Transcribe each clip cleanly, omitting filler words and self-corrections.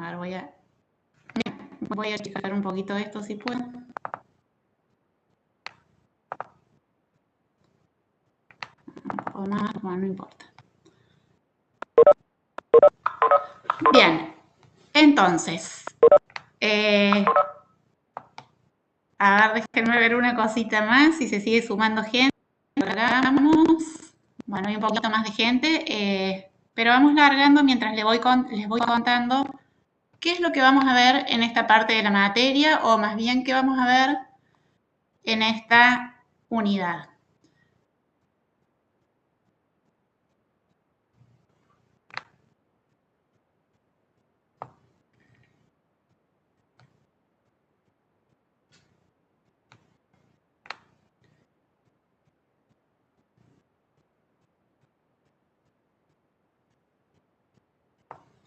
A ver, voy a checar un poquito esto si puedo. O más, bueno, no importa. Bien, entonces, a ver, déjenme ver una cosita más, si se sigue sumando gente. Bueno, hay un poquito más de gente, pero vamos largando mientras les voy contando qué es lo que vamos a ver en esta parte de la materia, o más bien qué vamos a ver en esta unidad.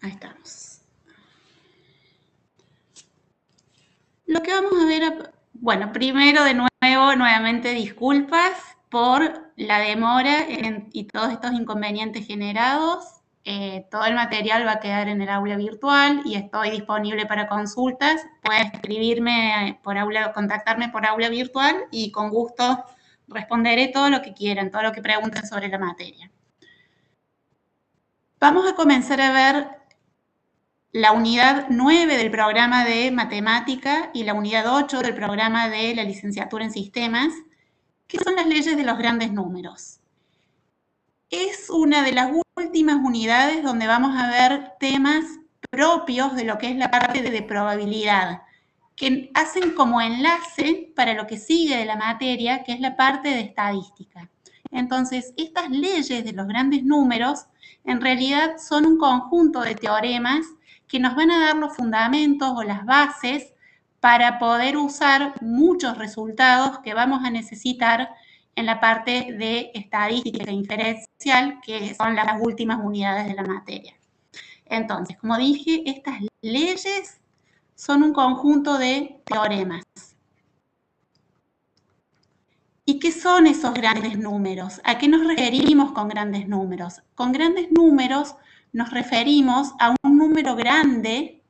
Ahí estamos. Lo que vamos a ver, bueno, primero de nuevamente disculpas por la demora y todos estos inconvenientes generados. Todo el material va a quedar en el aula virtual y estoy disponible para consultas. Pueden escribirme por aula, contactarme por aula virtual y con gusto responderé todo lo que quieran, todo lo que pregunten sobre la materia. Vamos a comenzar a ver la unidad 9 del programa de matemática y la unidad 8 del programa de la licenciatura en sistemas, que son las leyes de los grandes números. Es una de las últimas unidades donde vamos a ver temas propios de lo que es la parte de probabilidad, que hacen como enlace para lo que sigue de la materia, que es la parte de estadística. Entonces, estas leyes de los grandes números en realidad son un conjunto de teoremas que nos van a dar los fundamentos o las bases para poder usar muchos resultados que vamos a necesitar en la parte de estadística inferencial, que son las últimas unidades de la materia. Entonces, como dije, estas leyes son un conjunto de teoremas. ¿Y qué son esos grandes números? ¿A qué nos referimos con grandes números? Con grandes números nos referimos a un número grande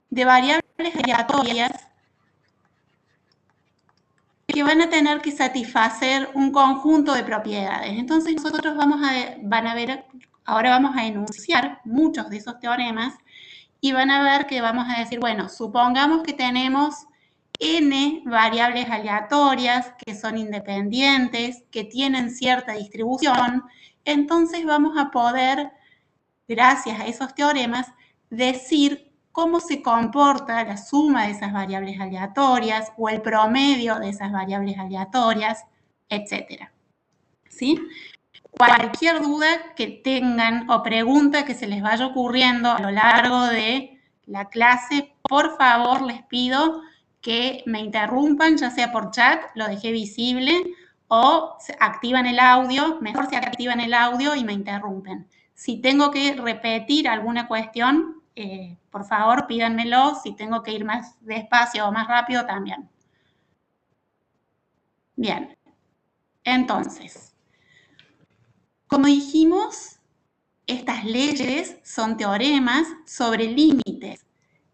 de variables aleatorias que van a tener que satisfacer un conjunto de propiedades. Entonces nosotros ahora vamos a enunciar muchos de esos teoremas y van a ver que vamos a decir, bueno, supongamos que tenemos n variables aleatorias que son independientes, que tienen cierta distribución, entonces vamos a poder, gracias a esos teoremas, decir cómo se comporta la suma de esas variables aleatorias o el promedio de esas variables aleatorias, etc. ¿Sí? Cualquier duda que tengan o pregunta que se les vaya ocurriendo a lo largo de la clase, por favor les pido que me interrumpan, ya sea por chat, lo dejé visible, o activan el audio, mejor si activan el audio y me interrumpen. Si tengo que repetir alguna cuestión, por favor pídanmelo, si tengo que ir más despacio o más rápido también. Bien, entonces, como dijimos, estas leyes son teoremas sobre límites.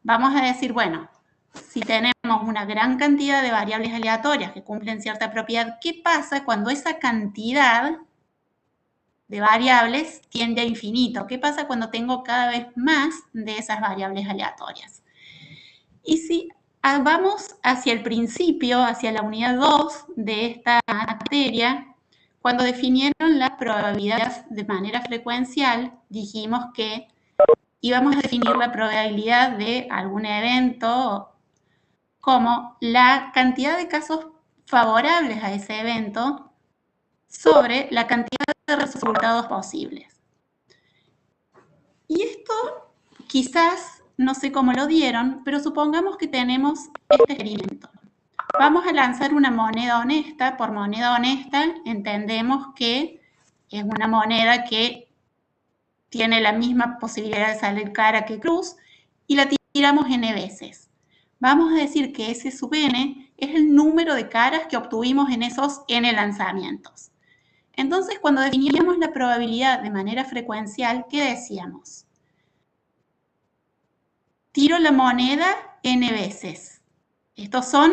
Vamos a decir, bueno, si tenemos una gran cantidad de variables aleatorias que cumplen cierta propiedad, ¿qué pasa cuando esa cantidad de variables tiende a infinito? ¿Qué pasa cuando tengo cada vez más de esas variables aleatorias? Y si vamos hacia el principio, hacia la unidad 2 de esta materia, cuando definieron las probabilidades de manera frecuencial, dijimos que íbamos a definir la probabilidad de algún evento como la cantidad de casos favorables a ese evento sobre la cantidad de resultados posibles. Y esto quizás, no sé cómo lo dieron, pero supongamos que tenemos este experimento. Vamos a lanzar una moneda honesta. Por moneda honesta entendemos que es una moneda que tiene la misma posibilidad de salir cara que cruz y la tiramos n veces. Vamos a decir que ese sub n es el número de caras que obtuvimos en esos n lanzamientos. Entonces, cuando definíamos la probabilidad de manera frecuencial, ¿qué decíamos? tiro la moneda n veces. Estos son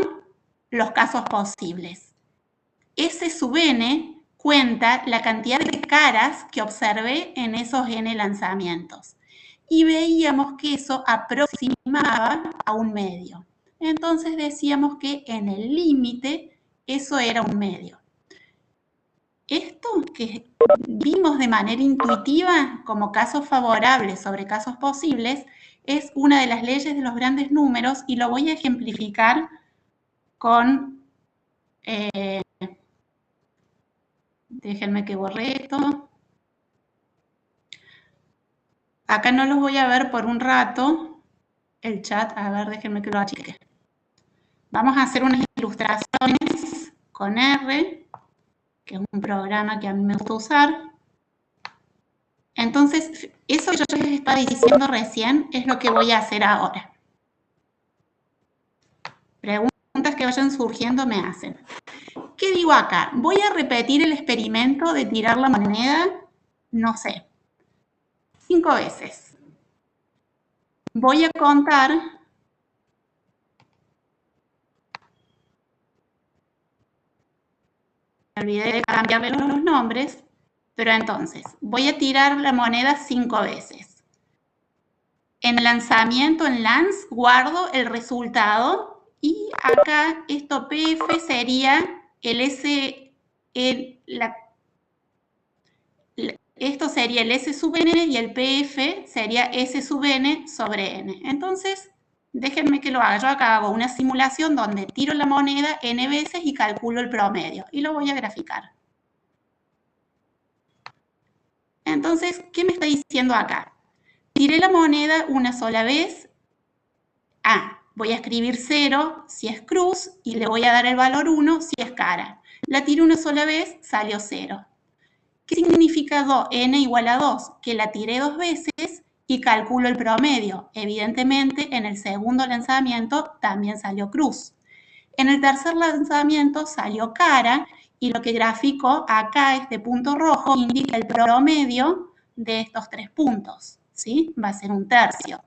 los casos posibles. S sub n cuenta la cantidad de caras que observé en esos n lanzamientos. Y veíamos que eso aproximaba a un medio. Entonces decíamos que en el límite eso era un medio. Esto que vimos de manera intuitiva como casos favorables sobre casos posibles es una de las leyes de los grandes números y lo voy a ejemplificar con... déjenme que borre esto. Acá no los voy a ver por un rato. El chat, a ver, déjenme que lo achique. Vamos a hacer unas ilustraciones con R, que es un programa que a mí me gusta usar. Entonces, eso que yo les estaba diciendo recién es lo que voy a hacer ahora. Preguntas que vayan surgiendo me hacen. ¿Qué digo acá? Voy a repetir el experimento de tirar la moneda, no sé, 5 veces. Voy a contar me olvidé de cambiarle los nombres, pero entonces voy a tirar la moneda 5 veces. En el lanzamiento, en lance, guardo el resultado y acá esto PF sería el S, esto sería el S sub n y el PF sería S sub n sobre n. Entonces, déjenme que lo haga. Yo acá hago una simulación donde tiro la moneda n veces y calculo el promedio. Y lo voy a graficar. Entonces, ¿qué me está diciendo acá? Tiré la moneda una sola vez. Voy a escribir 0 si es cruz y le voy a dar el valor 1 si es cara. La tiré una sola vez, salió 0. ¿Qué significa n igual a 2? Que la tiré 2 veces y calculo el promedio. Evidentemente, en el segundo lanzamiento también salió cruz. En el tercer lanzamiento salió cara y lo que grafico acá, este punto rojo, indica el promedio de estos 3 puntos, ¿sí? Va a ser un tercio.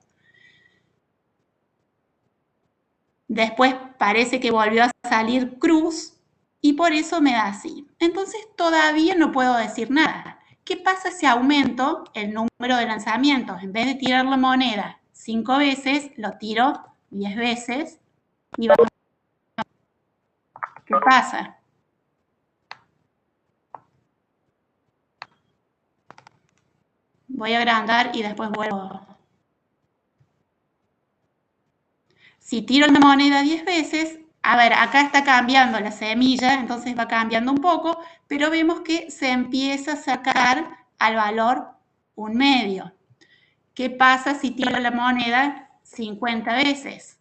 Después parece que volvió a salir cruz y por eso me da así. Entonces todavía no puedo decir nada. ¿Qué pasa si aumento el número de lanzamientos? En vez de tirar la moneda 5 veces, lo tiro 10 veces y vamos a ver qué pasa. Voy a agrandar y después vuelvo. Si tiro la moneda 10 veces, a ver, acá está cambiando la semilla, entonces va cambiando un poco, pero vemos que se empieza a sacar al valor un medio. ¿Qué pasa si tiro la moneda 50 veces?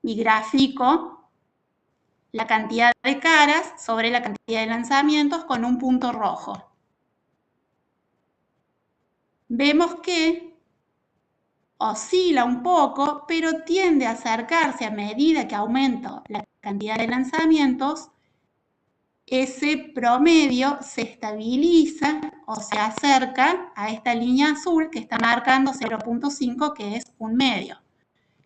Y grafico la cantidad de caras sobre la cantidad de lanzamientos con un punto rojo. Vemos que oscila un poco, pero tiende a acercarse a medida que aumento la cantidad de lanzamientos, ese promedio se estabiliza o se acerca a esta línea azul que está marcando 0.5, que es un medio.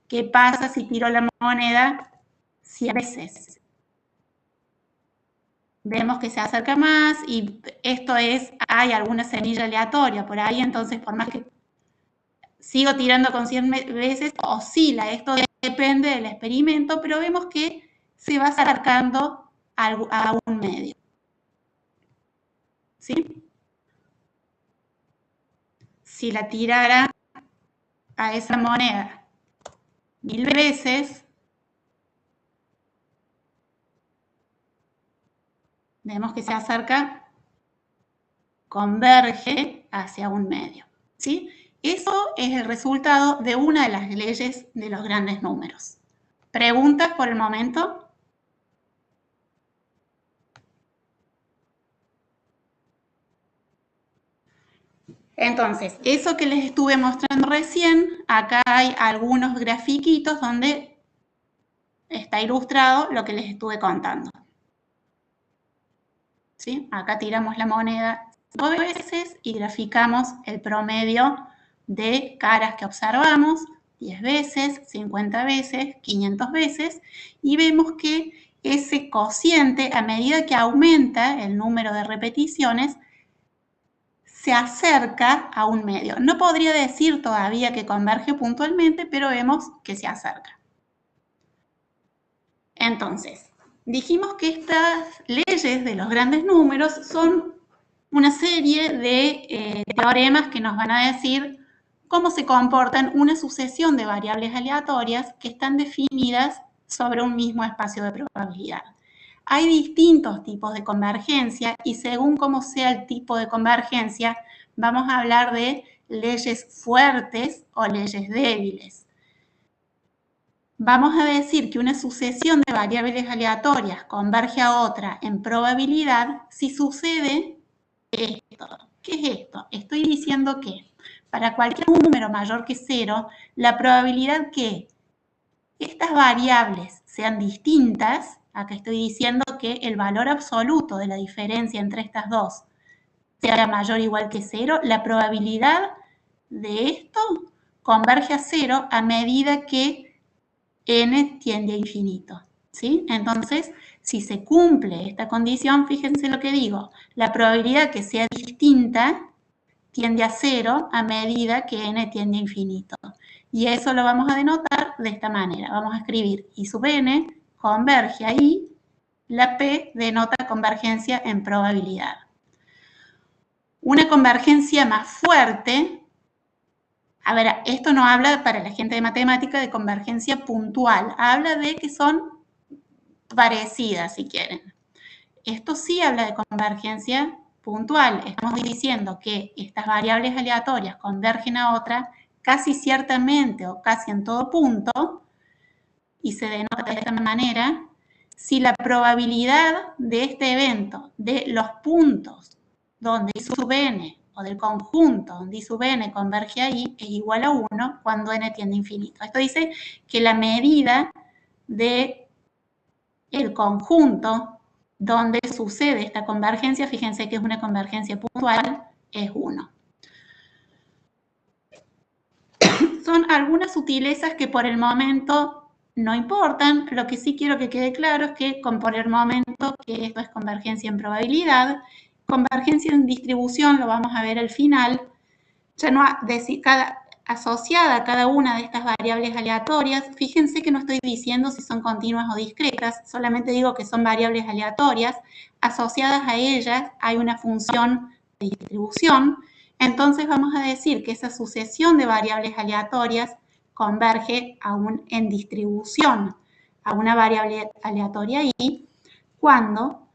¿Qué pasa si tiro la moneda 100 veces? Vemos que se acerca más y esto es, hay alguna semilla aleatoria por ahí, entonces por más que sigo tirando con 100 veces, oscila. Esto depende del experimento, pero vemos que se va acercando a un medio. ¿Sí? Si la tirara a esa moneda 1000 veces, vemos que se acerca, converge hacia un medio. ¿Sí? Eso es el resultado de una de las leyes de los grandes números. ¿Preguntas por el momento? Entonces, eso que les estuve mostrando recién, acá hay algunos grafiquitos donde está ilustrado lo que les estuve contando. ¿Sí? Acá tiramos la moneda 5 veces y graficamos el promedio de caras que observamos 10 veces, 50 veces, 500 veces, y vemos que ese cociente, a medida que aumenta el número de repeticiones, se acerca a un medio. No podría decir todavía que converge puntualmente, pero vemos que se acerca. Entonces, dijimos que estas leyes de los grandes números son una serie de teoremas que nos van a decir cómo se comportan una sucesión de variables aleatorias que están definidas sobre un mismo espacio de probabilidad. Hay distintos tipos de convergencia y según cómo sea el tipo de convergencia, vamos a hablar de leyes fuertes o leyes débiles. Vamos a decir que una sucesión de variables aleatorias converge a otra en probabilidad si sucede esto. ¿Qué es esto? Estoy diciendo que para cualquier número mayor que 0, la probabilidad que estas variables sean distintas, acá estoy diciendo que el valor absoluto de la diferencia entre estas dos sea mayor o igual que 0, la probabilidad de esto converge a 0 a medida que n tiende a infinito, ¿sí? Entonces, si se cumple esta condición, fíjense lo que digo, la probabilidad que sea distinta tiende a 0 a medida que n tiende a infinito. Y eso lo vamos a denotar de esta manera. Vamos a escribir I sub n converge a I, la P denota convergencia en probabilidad. Una convergencia más fuerte, a ver, esto no habla para la gente de matemática de convergencia puntual, habla de que son parecidas, si quieren. Esto sí habla de convergencia puntual. Estamos diciendo que estas variables aleatorias convergen a otras casi ciertamente o casi en todo punto, y se denota de esta manera, si la probabilidad de este evento, de los puntos donde I sub n, o del conjunto donde I sub n converge a I, es igual a 1 cuando n tiende a infinito. Esto dice que la medida de el conjunto donde sucede esta convergencia, fíjense que es una convergencia puntual, es 1. Son algunas sutilezas que por el momento no importan. Lo que sí quiero que quede claro es que por el momento que esto es convergencia en probabilidad, convergencia en distribución lo vamos a ver al final, ya no asociada a cada una de estas variables aleatorias. Fíjense que no estoy diciendo si son continuas o discretas, solamente digo que son variables aleatorias. Asociadas a ellas hay una función de distribución. Entonces vamos a decir que esa sucesión de variables aleatorias converge en distribución a una variable aleatoria I cuando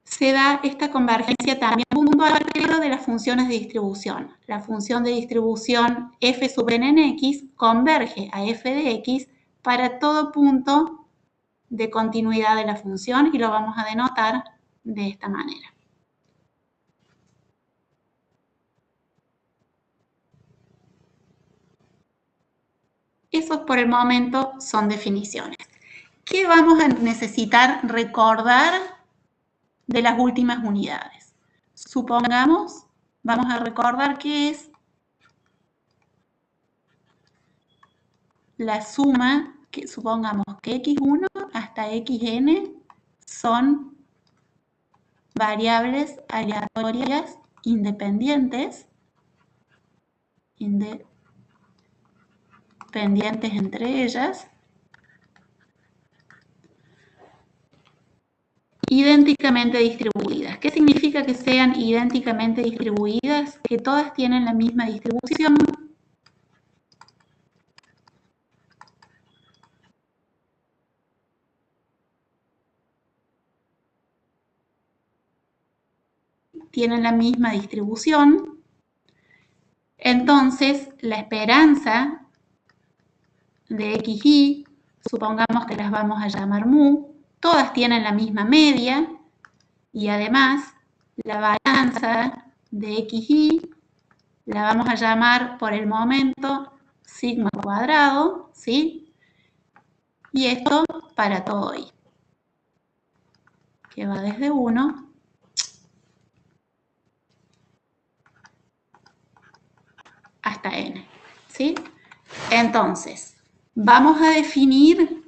se da esta convergencia también puntual de las funciones de distribución. La función de distribución f sub n en x converge a f de x para todo punto de continuidad de la función y lo vamos a denotar de esta manera. Esos por el momento son definiciones. ¿Qué vamos a necesitar recordar de las últimas unidades? Supongamos, vamos a recordar que es la suma, que supongamos que x1 hasta xn son variables aleatorias independientes entre ellas, idénticamente distribuidas. ¿Qué significa que sean idénticamente distribuidas? Que todas tienen la misma distribución. Tienen la misma distribución. Entonces, la esperanza de xy, supongamos que las vamos a llamar mu, todas tienen la misma media y además la balanza de xy la vamos a llamar por el momento sigma cuadrado, ¿sí? Y esto para todo i, que va desde 1 hasta n, ¿sí? Entonces, vamos a definir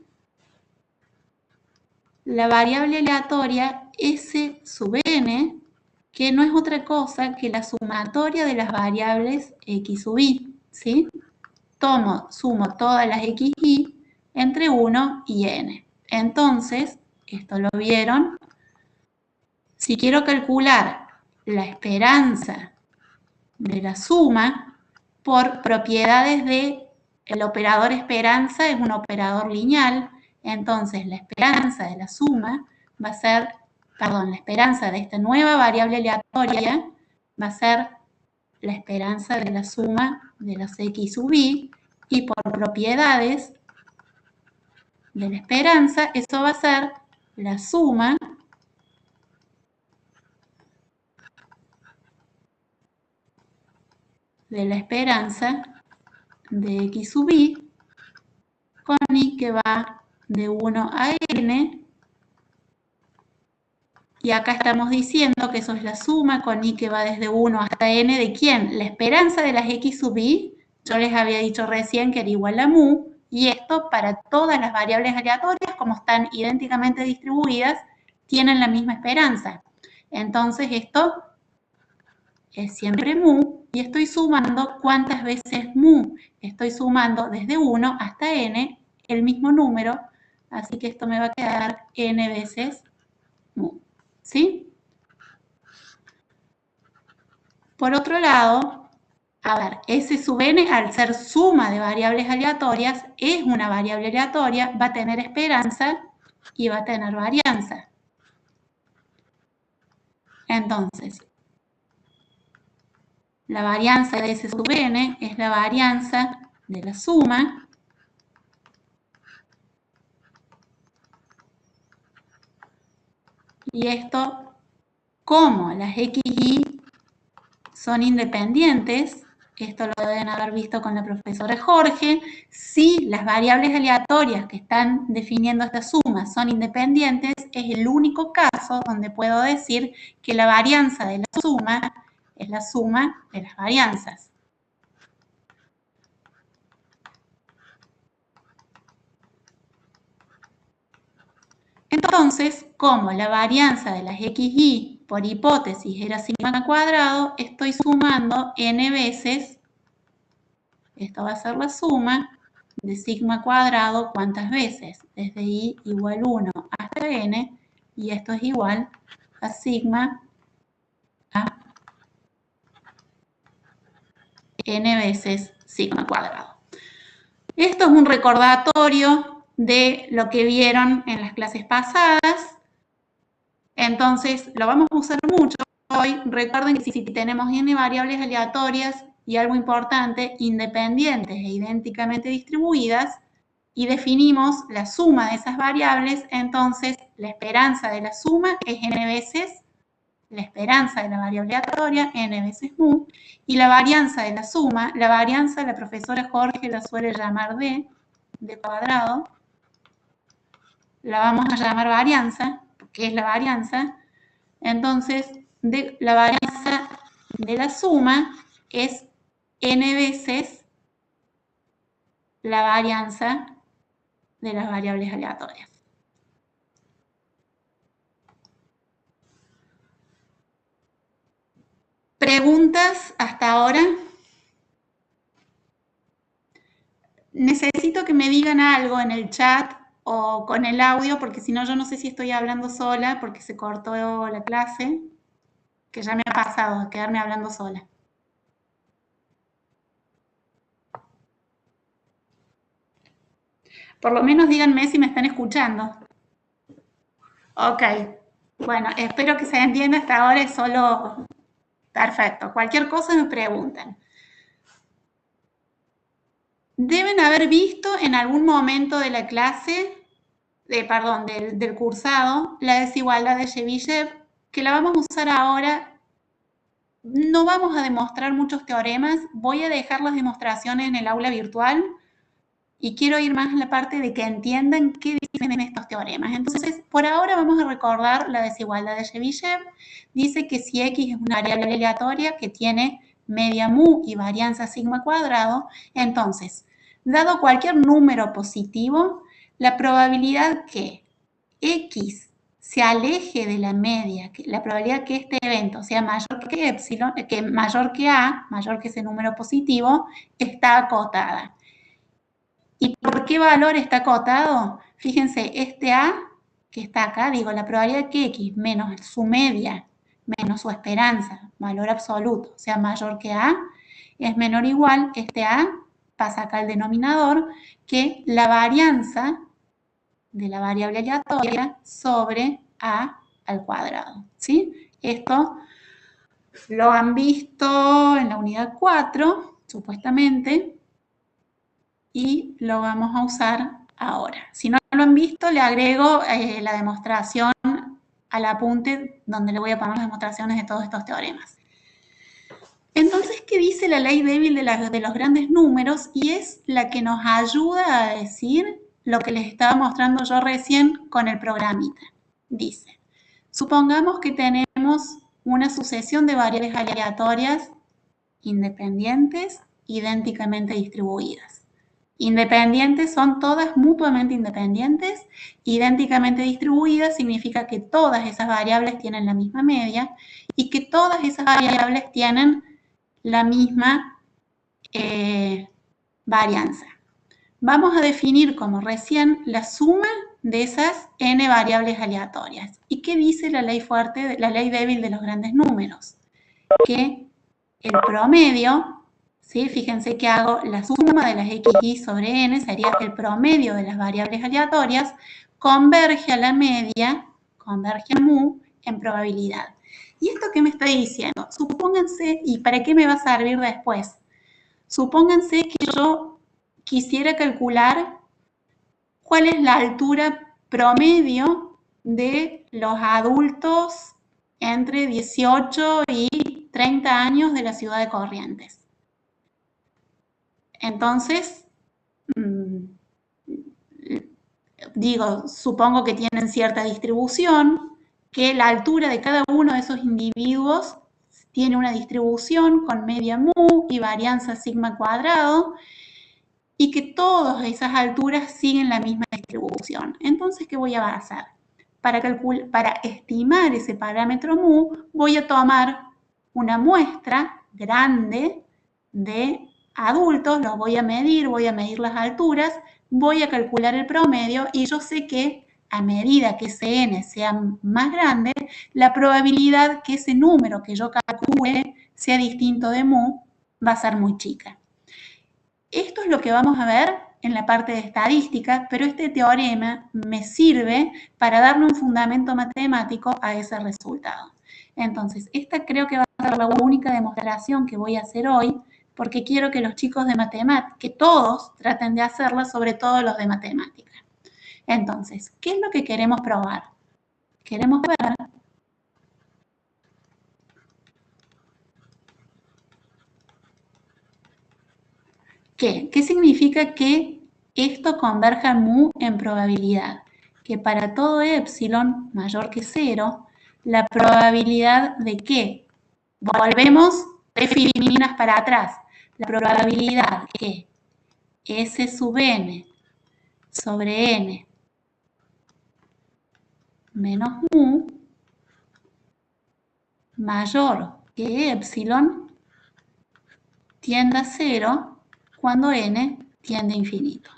la variable aleatoria S sub n, que no es otra cosa que la sumatoria de las variables x sub i, ¿sí? Sumo todas las xy entre 1 y n. Entonces, esto lo vieron. Si quiero calcular la esperanza de la suma por propiedades del operador esperanza, es un operador lineal, entonces la esperanza de la suma va a ser, perdón, la esperanza de esta nueva variable aleatoria va a ser la esperanza de la suma de los x sub i, y por propiedades de la esperanza, eso va a ser la suma de la esperanza de x sub i con i que va de 1 a n, y acá estamos diciendo que eso es la suma con i que va desde 1 hasta n de ¿quién? La esperanza de las x sub i, yo les había dicho recién que era igual a mu, y esto para todas las variables aleatorias, como están idénticamente distribuidas, tienen la misma esperanza. Entonces esto es siempre mu, y estoy sumando ¿cuántas veces mu? Estoy sumando desde 1 hasta n el mismo número, así que esto me va a quedar n veces mu, ¿sí? Por otro lado, a ver, S sub n, al ser suma de variables aleatorias, es una variable aleatoria, va a tener esperanza y va a tener varianza. Entonces, la varianza de S sub n es la varianza de la suma y esto, como las xy son independientes, esto lo deben haber visto con la profesora Jorge, si las variables aleatorias que están definiendo esta suma son independientes, es el único caso donde puedo decir que la varianza de la suma es la suma de las varianzas. Entonces, como la varianza de las xy por hipótesis era sigma cuadrado, estoy sumando n veces, esto va a ser la suma de sigma cuadrado, ¿cuántas veces? Desde i igual 1 hasta n, y esto es igual a sigma a n veces sigma cuadrado. Esto es un recordatorio de lo que vieron en las clases pasadas, entonces lo vamos a usar mucho hoy. Recuerden que si tenemos n variables aleatorias y algo importante, independientes e idénticamente distribuidas, y definimos la suma de esas variables, entonces la esperanza de la suma es n veces la esperanza de la variable aleatoria, n veces mu, y la varianza de la suma, la varianza la profesora Jorge la suele llamar d cuadrado, la vamos a llamar varianza, porque es la varianza, entonces la varianza de la suma es n veces la varianza de las variables aleatorias. ¿Preguntas hasta ahora? Necesito que me digan algo en el chat o con el audio, porque si no yo no sé si estoy hablando sola, porque se cortó la clase, que ya me ha pasado, quedarme hablando sola. Por lo menos díganme si me están escuchando. Ok, bueno, espero que se entienda hasta ahora, es solo... Perfecto, cualquier cosa me preguntan. Deben haber visto en algún momento de la clase, del cursado, la desigualdad de Chebyshev, que la vamos a usar ahora. No vamos a demostrar muchos teoremas, voy a dejar las demostraciones en el aula virtual y quiero ir más a la parte de que entiendan qué dicen estos teoremas. Entonces, por ahora vamos a recordar la desigualdad de Chebyshev. Dice que si x es una variable aleatoria que tiene media mu y varianza sigma cuadrado, entonces dado cualquier número positivo, la probabilidad que X se aleje de la media, la probabilidad que este evento sea mayor que epsilon, que mayor que A, mayor que ese número positivo, está acotada. ¿Y por qué valor está acotado? Fíjense, este A que está acá, digo, la probabilidad que X menos su media, menos su esperanza, valor absoluto, sea mayor que A, es menor o igual, este A pasa acá al denominador, que la varianza de la variable aleatoria sobre A al cuadrado, ¿sí? Esto lo han visto en la unidad 4, supuestamente, y lo vamos a usar ahora. Si no lo han visto, le agrego la demostración al apunte donde le voy a poner las demostraciones de todos estos teoremas. Entonces, ¿qué dice la ley débil de los grandes números? Y es la que nos ayuda a decir lo que les estaba mostrando yo recién con el programita. Dice, supongamos que tenemos una sucesión de variables aleatorias independientes, idénticamente distribuidas. Independientes son todas mutuamente independientes, idénticamente distribuidas significa que todas esas variables tienen la misma media y que todas esas variables tienen la misma varianza. Vamos a definir como recién la suma de esas n variables aleatorias. ¿Y qué dice la ley fuerte, la ley débil de los grandes números? Que el promedio, ¿sí? Fíjense que hago la suma de las xy sobre n, sería el promedio de las variables aleatorias, converge a la media, converge a mu, en probabilidad. ¿Y esto qué me está diciendo? Supónganse, ¿y para qué me va a servir después? Supónganse que yo quisiera calcular cuál es la altura promedio de los adultos entre 18 y 30 años de la ciudad de Corrientes. Entonces, digo, supongo que tienen cierta distribución, que la altura de cada uno de esos individuos tiene una distribución con media mu y varianza sigma cuadrado, y que todas esas alturas siguen la misma distribución. Entonces, ¿qué voy a hacer? Para estimar ese parámetro mu, voy a tomar una muestra grande de adultos, los voy a medir las alturas, voy a calcular el promedio y yo sé que a medida que ese n sea más grande, la probabilidad que ese número que yo calcule sea distinto de mu va a ser muy chica. Esto es lo que vamos a ver en la parte de estadística, pero este teorema me sirve para darle un fundamento matemático a ese resultado. Entonces, esta creo que va a ser la única demostración que voy a hacer hoy, porque quiero que los chicos de matemáticas, que todos traten de hacerla, sobre todo los de matemática. Entonces, ¿qué es lo que queremos probar? Queremos ver ¿qué significa que esto converja mu en probabilidad? Que para todo epsilon mayor que 0, la probabilidad de que, volvemos de filipinas para atrás, la probabilidad que S sub n sobre n menos mu mayor que epsilon tiende a 0 cuando n tiende a infinito.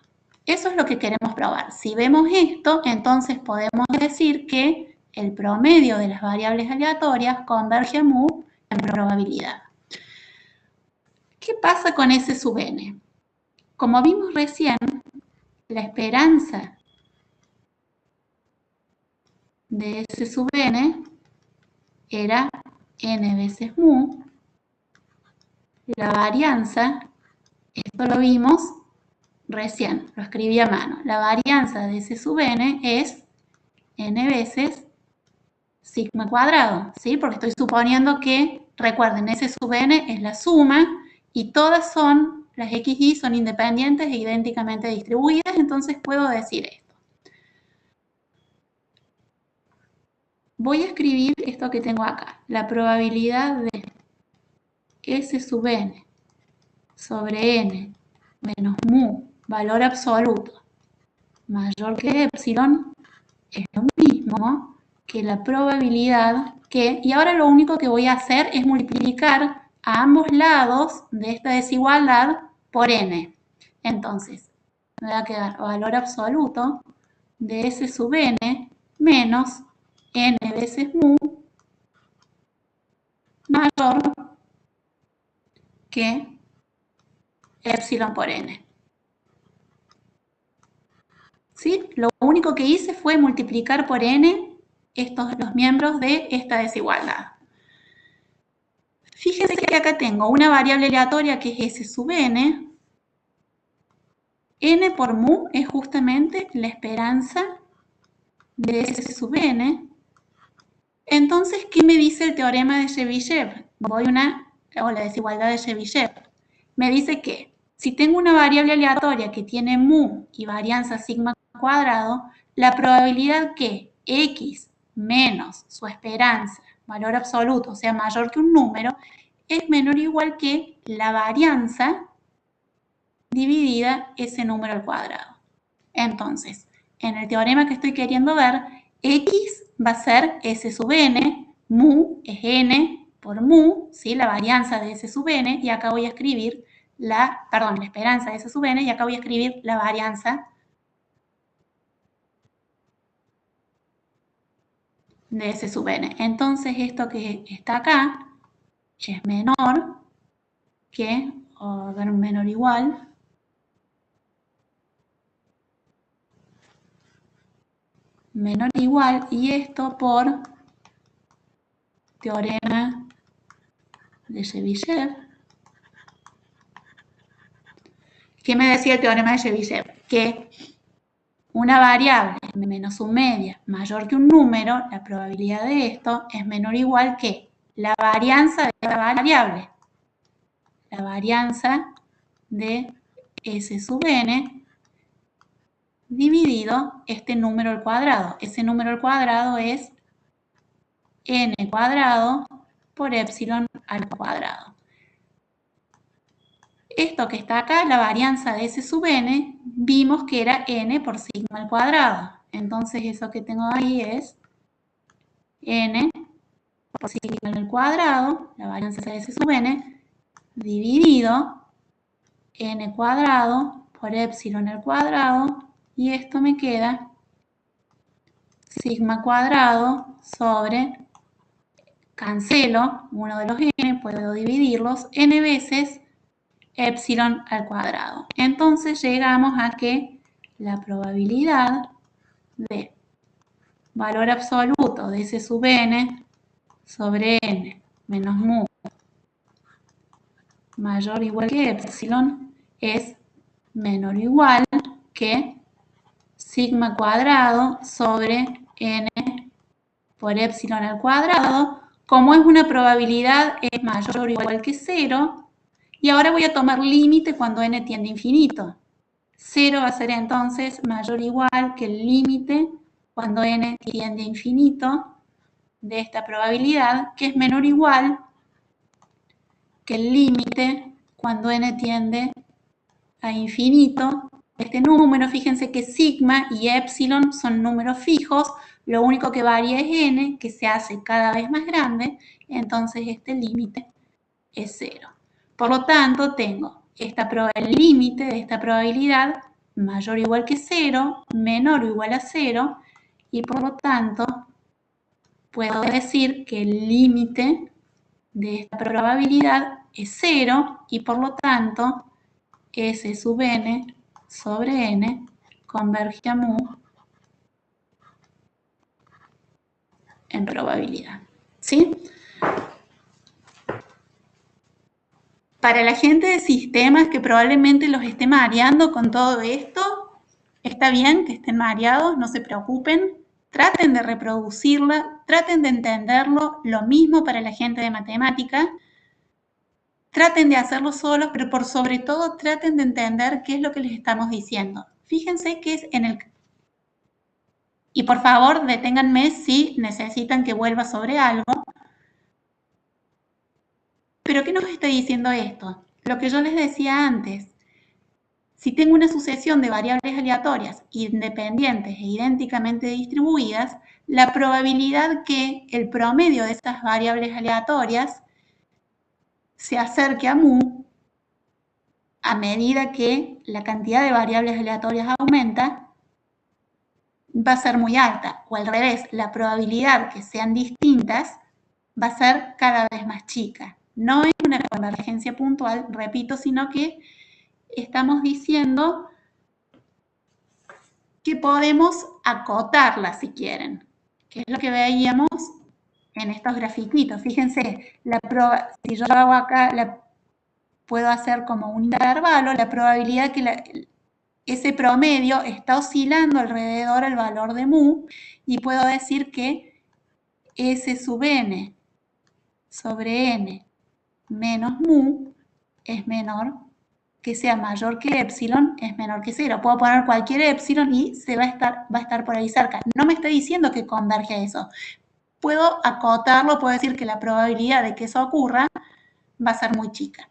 Eso es lo que queremos probar. Si vemos esto, entonces podemos decir que el promedio de las variables aleatorias converge a mu en probabilidad. ¿Qué pasa con S sub n? Como vimos recién, la esperanza de S sub n era n veces mu. La varianza, esto lo vimos recién, lo escribí a mano. La varianza de S sub n es n veces sigma cuadrado, ¿sí? Porque estoy suponiendo que, recuerden, S sub n es la suma y todas son, las xy son independientes e idénticamente distribuidas, entonces puedo decir esto. Voy a escribir esto que tengo acá, la probabilidad de S sub n sobre n menos mu valor absoluto mayor que epsilon es lo mismo que la probabilidad que, y ahora lo único que voy a hacer es multiplicar a ambos lados de esta desigualdad por n. Entonces, me va a quedar valor absoluto de S sub n menos n veces mu mayor que epsilon por n. ¿Sí? Lo único que hice fue multiplicar por n los miembros de esta desigualdad. Fíjense que acá tengo una variable aleatoria que es S sub n. N por mu es justamente la esperanza de S sub n. Entonces, ¿qué me dice el teorema de Chebyshev? O la desigualdad de Chebyshev. Me dice que si tengo una variable aleatoria que tiene mu y varianza sigma cuadrado, la probabilidad que x menos su esperanza, valor absoluto, sea mayor que un número, es menor o igual que la varianza dividida ese número al cuadrado. Entonces, en el teorema que estoy queriendo ver, x va a ser S sub n, mu es n por mu, ¿sí? La varianza de S sub n, y acá voy a escribir la esperanza de S sub n, y acá voy a escribir la varianza de S sub n. Entonces, esto que está acá es menor que, o ver, menor o igual, y esto por teorema de Chebyshev. ¿Qué me decía el teorema de Chebyshev? Que una variable menos su media mayor que un número, la probabilidad de esto es menor o igual que la varianza de la variable. La varianza de S sub n dividido este número al cuadrado. Ese número al cuadrado es n cuadrado por epsilon al cuadrado. Esto que está acá, la varianza de S sub n, vimos que era n por sigma al cuadrado. Entonces eso que tengo ahí es n por sigma al cuadrado, la varianza de S sub n, dividido n cuadrado por epsilon al cuadrado, y esto me queda sigma cuadrado sobre, cancelo uno de los n, puedo dividirlos, n veces epsilon al cuadrado. Entonces llegamos a que la probabilidad de valor absoluto de S sub n sobre n menos mu mayor o igual que epsilon es menor o igual que sigma cuadrado sobre n por epsilon al cuadrado. Como es una probabilidad, es mayor o igual que 0. Y ahora voy a tomar límite cuando n tiende a infinito. 0 va a ser entonces mayor o igual que el límite cuando n tiende a infinito de esta probabilidad, que es menor o igual que el límite cuando n tiende a infinito. Este número, fíjense que sigma y epsilon son números fijos, lo único que varía es n, que se hace cada vez más grande, entonces este límite es 0. Por lo tanto, tengo el límite de esta probabilidad mayor o igual que 0, menor o igual a 0, y por lo tanto puedo decir que el límite de esta probabilidad es 0, y por lo tanto S sub n sobre n converge a mu en probabilidad. ¿Sí? Para la gente de sistemas que probablemente los esté mareando con todo esto, está bien que estén mareados, no se preocupen, traten de reproducirla, traten de entenderlo, lo mismo para la gente de matemática, traten de hacerlo solos, pero por sobre todo traten de entender qué es lo que les estamos diciendo. Fíjense que es en el... Y por favor, deténganme si necesitan que vuelva sobre algo. ¿Pero qué nos está diciendo esto? Lo que yo les decía antes. Si tengo una sucesión de variables aleatorias independientes e idénticamente distribuidas, la probabilidad que el promedio de estas variables aleatorias se acerque a mu a medida que la cantidad de variables aleatorias aumenta, va a ser muy alta. O al revés, la probabilidad que sean distintas va a ser cada vez más chica. No es una convergencia puntual, repito, sino que estamos diciendo que podemos acotarla si quieren, que es lo que veíamos en estos grafiquitos. Fíjense, si yo hago acá, puedo hacer como un intervalo, la probabilidad que ese promedio está oscilando alrededor del valor de mu, y puedo decir que S sub n sobre n menos mu es menor, que sea mayor que epsilon es menor que 0. Puedo poner cualquier epsilon y va a estar por ahí cerca. No me está diciendo que converge a eso. Puedo acotarlo, puedo decir que la probabilidad de que eso ocurra va a ser muy chica.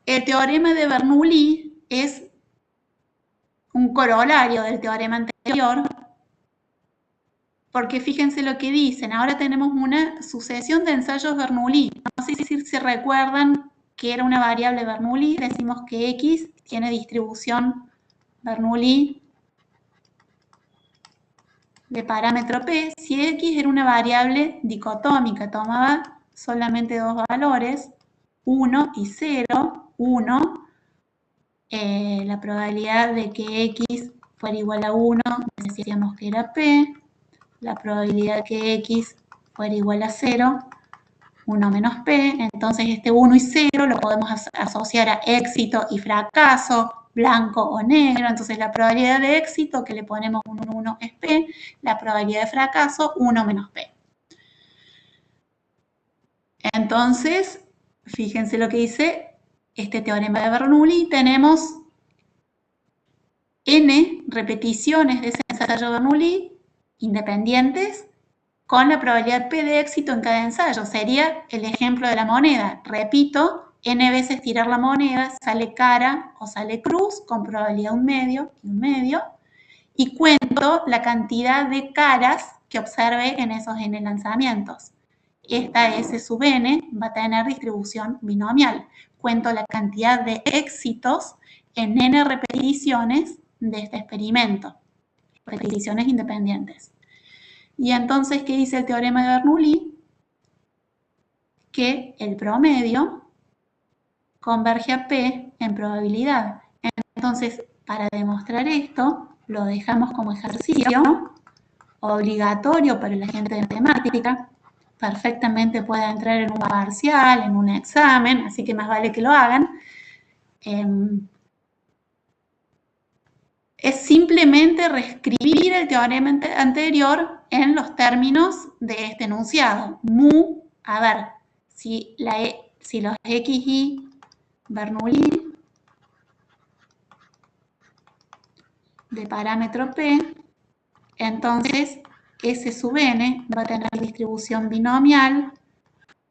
El teorema de Bernoulli es un corolario del teorema anterior, porque fíjense lo que dicen. Ahora tenemos una sucesión de ensayos Bernoulli. No sé si se recuerdan que era una variable Bernoulli. Decimos que X tiene distribución Bernoulli de parámetro P. Si X era una variable dicotómica, tomaba solamente dos valores, 1 y 0. 1, la probabilidad de que X fuera igual a 1, decíamos que era P. La probabilidad que X fuera igual a 0, 1 menos P. Entonces este 1 y 0 lo podemos asociar a éxito y fracaso, blanco o negro. Entonces la probabilidad de éxito que le ponemos un 1 es P, la probabilidad de fracaso 1 menos P. Entonces, fíjense lo que dice este teorema de Bernoulli. Tenemos n repeticiones de ese ensayo de Bernoulli independientes con la probabilidad P de éxito en cada ensayo. Sería el ejemplo de la moneda. Repito, n veces tirar la moneda, sale cara o sale cruz, con probabilidad 1 medio y 1 medio, y cuento la cantidad de caras que observe en esos n lanzamientos. Esta S sub n va a tener distribución binomial. Cuento la cantidad de éxitos en n repeticiones de este experimento, repeticiones independientes. Y entonces, ¿qué dice el teorema de Bernoulli? Que el promedio converge a P en probabilidad. Entonces, para demostrar esto, lo dejamos como ejercicio obligatorio para la gente de matemática. Perfectamente puede entrar en un parcial, en un examen, así que más vale que lo hagan. Es simplemente reescribir el teorema anterior en los términos de este enunciado. Mu, a ver, si los XY Bernoulli de parámetro P, entonces S sub n va a tener distribución binomial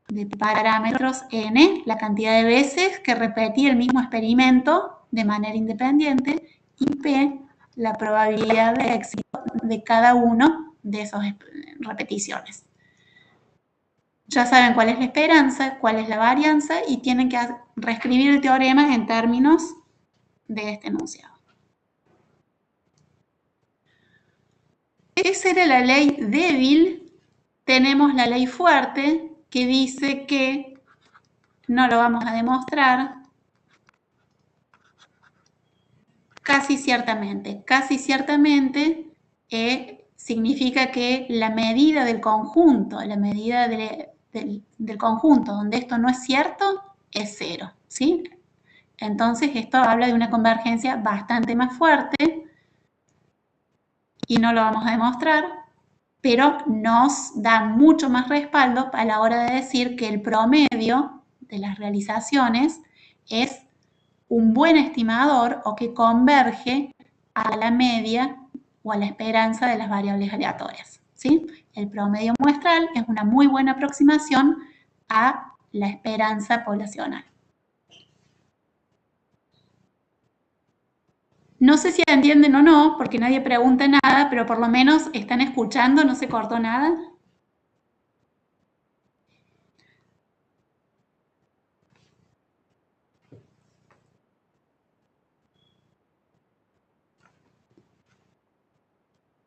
de parámetros n, la cantidad de veces que repetí el mismo experimento de manera independiente, y P, la probabilidad de éxito de cada uno de esas repeticiones. Ya saben cuál es la esperanza, cuál es la varianza, y tienen que reescribir el teorema en términos de este enunciado. Esa era la ley débil. Tenemos la ley fuerte, que dice que no lo vamos a demostrar. Casi ciertamente. Casi ciertamente significa que la medida del conjunto, la medida del conjunto donde esto no es cierto, es 0, ¿sí? Entonces esto habla de una convergencia bastante más fuerte y no lo vamos a demostrar, pero nos da mucho más respaldo a la hora de decir que el promedio de las realizaciones es un buen estimador o que converge a la media o a la esperanza de las variables aleatorias, ¿sí? el promedio muestral es una muy buena aproximación a la esperanza poblacional. No sé si entienden o no, porque nadie pregunta nada, pero por lo menos están escuchando, no se cortó nada.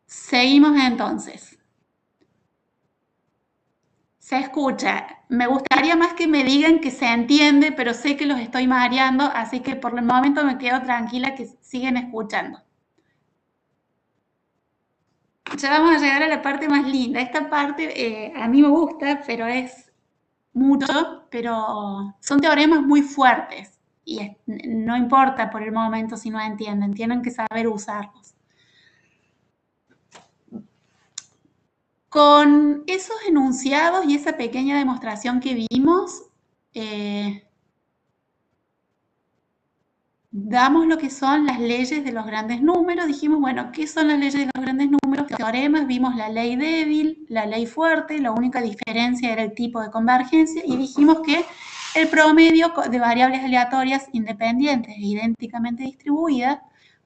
Seguimos entonces. Se escucha. Me gustaría más que me digan que se entiende, pero sé que los estoy mareando, así que por el momento me quedo tranquila que siguen escuchando. Ya vamos a llegar a la parte más linda. Esta parte a mí me gusta, pero es mucho, pero son teoremas muy fuertes y no importa por el momento si no entienden, tienen que saber usarlos. Con esos enunciados y esa pequeña demostración que vimos, damos lo que son las leyes de los grandes números. Dijimos, bueno, ¿qué son las leyes de los grandes números? Teoremas, vimos la ley débil, la ley fuerte, la única diferencia era el tipo de convergencia y dijimos que el promedio de variables aleatorias independientes e idénticamente distribuidas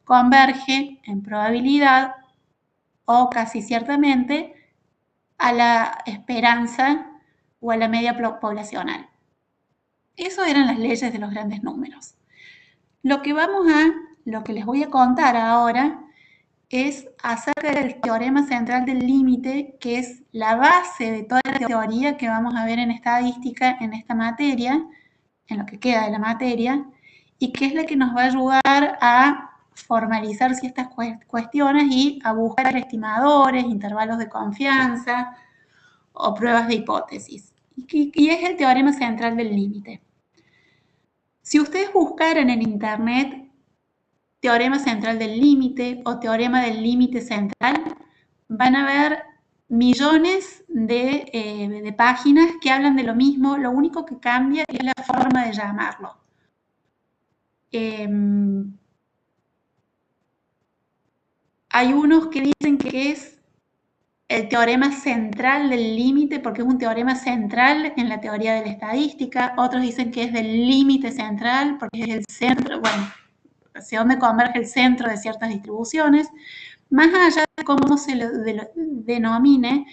converge en probabilidad o casi ciertamente a la esperanza o a la media poblacional. Eso eran las leyes de los grandes números. Lo que les voy a contar ahora es acerca del teorema central del límite, que es la base de toda la teoría que vamos a ver en estadística en esta materia, en lo que queda de la materia, y que es la que nos va a ayudar a formalizar ciertas cuestiones y a buscar estimadores, intervalos de confianza o pruebas de hipótesis. Y es el teorema central del límite. Si ustedes buscaran en internet teorema central del límite o teorema del límite central, van a ver millones de páginas que hablan de lo mismo, lo único que cambia es la forma de llamarlo. Hay unos que dicen que es el teorema central del límite porque es un teorema central en la teoría de la estadística, otros dicen que es del límite central porque es el centro, bueno, hacia dónde converge el centro de ciertas distribuciones. Más allá de cómo se lo denomine,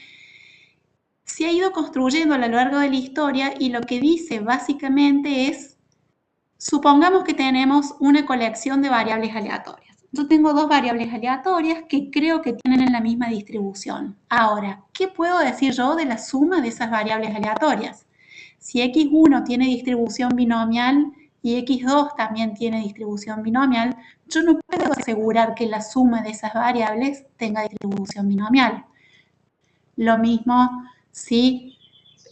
se ha ido construyendo a lo largo de la historia y lo que dice básicamente es, supongamos que tenemos una colección de variables aleatorias. Yo tengo dos variables aleatorias que creo que tienen la misma distribución. Ahora, ¿qué puedo decir yo de la suma de esas variables aleatorias? Si x1 tiene distribución binomial y x2 también tiene distribución binomial, yo no puedo asegurar que la suma de esas variables tenga distribución binomial. Lo mismo si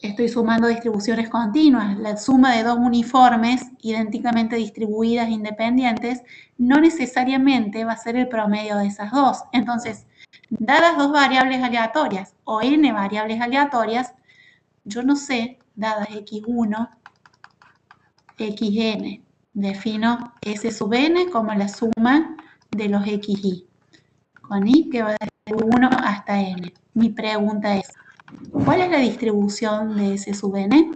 estoy sumando distribuciones continuas. La suma de dos uniformes idénticamente distribuidas independientes no necesariamente va a ser el promedio de esas dos. Entonces, dadas dos variables aleatorias o n variables aleatorias, yo no sé, dadas x1, xn, defino s sub n como la suma de los xi, con i que va de 1 hasta n. Mi pregunta es, ¿cuál es la distribución de S sub n?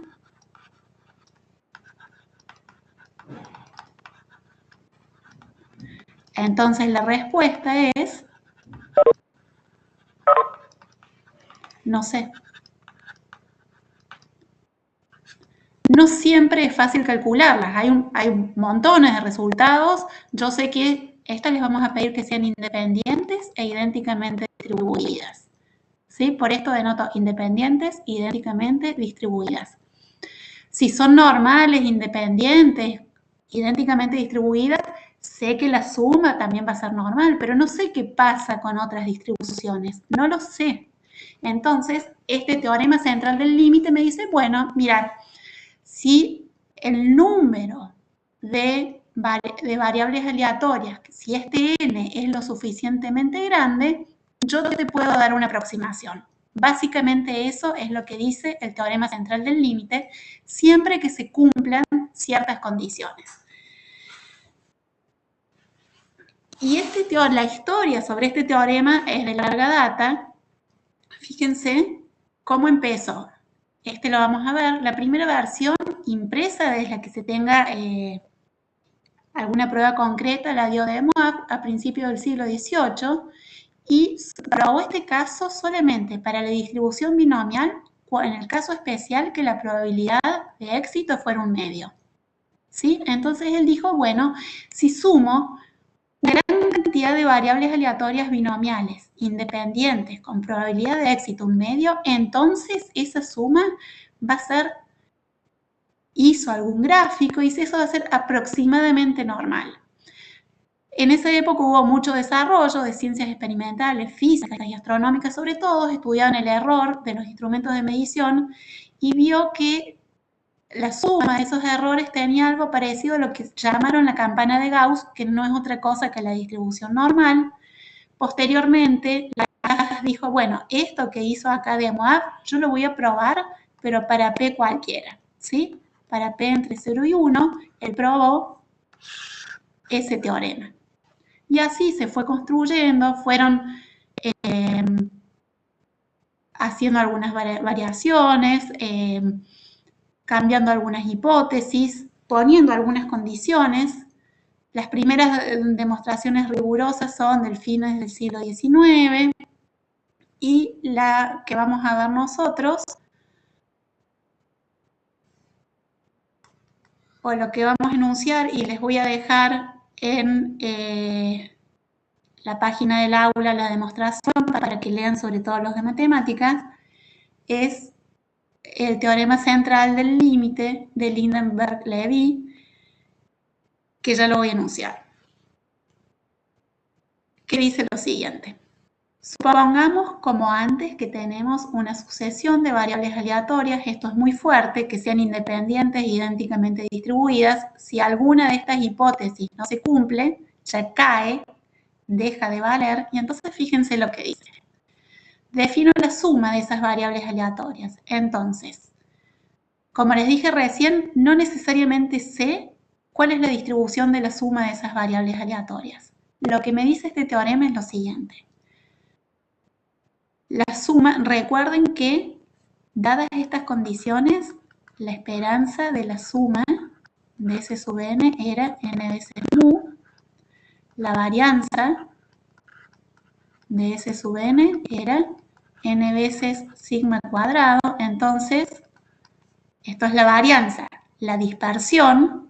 Entonces la respuesta es, no sé. No siempre es fácil calcularlas, hay montones de resultados. Yo sé que estas les vamos a pedir que sean independientes e idénticamente distribuidas. ¿Sí? Por esto denoto independientes, idénticamente distribuidas. Si son normales, independientes, idénticamente distribuidas, sé que la suma también va a ser normal, pero no sé qué pasa con otras distribuciones, no lo sé. Entonces, este teorema central del límite me dice, bueno, mirad, si el número de variables aleatorias, si este n es lo suficientemente grande, yo te puedo dar una aproximación. Básicamente eso es lo que dice el teorema central del límite, siempre que se cumplan ciertas condiciones. Y la historia sobre este teorema es de larga data. Fíjense cómo empezó. Este lo vamos a ver. La primera versión impresa es la que se tenga alguna prueba concreta, la dio de Moab a principios del siglo XVIII y probó este caso solamente para la distribución binomial, en el caso especial que la probabilidad de éxito fuera un medio. ¿Sí? Entonces él dijo, bueno, si sumo una gran cantidad de variables aleatorias binomiales independientes con probabilidad de éxito un medio, entonces esa suma va a ser, hizo algún gráfico y eso va a ser aproximadamente normal. En esa época hubo mucho desarrollo de ciencias experimentales, físicas y astronómicas, sobre todo, estudiaban el error de los instrumentos de medición y vio que la suma de esos errores tenía algo parecido a lo que llamaron la campana de Gauss, que no es otra cosa que la distribución normal. Posteriormente, Laplace dijo, bueno, esto que hizo acá de Moab, yo lo voy a probar, pero para P cualquiera, ¿sí? Para P entre 0 y 1, él probó ese teorema. Y así se fue construyendo, fueron haciendo algunas variaciones, cambiando algunas hipótesis, poniendo algunas condiciones. Las primeras demostraciones rigurosas son del fines del siglo XIX y la que vamos a ver nosotros, o lo que vamos a enunciar, y les voy a dejar en la página del aula la demostración para que lean sobre todo los de matemáticas, es el teorema central del límite de Lindenberg-Levy, que ya lo voy a enunciar, que dice lo siguiente. Supongamos, como antes, que tenemos una sucesión de variables aleatorias, esto es muy fuerte, que sean independientes e idénticamente distribuidas. Si alguna de estas hipótesis no se cumple, ya cae, deja de valer, y entonces fíjense lo que dice. Defino la suma de esas variables aleatorias. Entonces, como les dije recién, no necesariamente sé cuál es la distribución de la suma de esas variables aleatorias. Lo que me dice este teorema es lo siguiente. La suma, recuerden que, dadas estas condiciones, la esperanza de la suma de S sub n era n veces mu, la varianza de S sub n era n veces sigma cuadrado, entonces, esto es la varianza, la dispersión,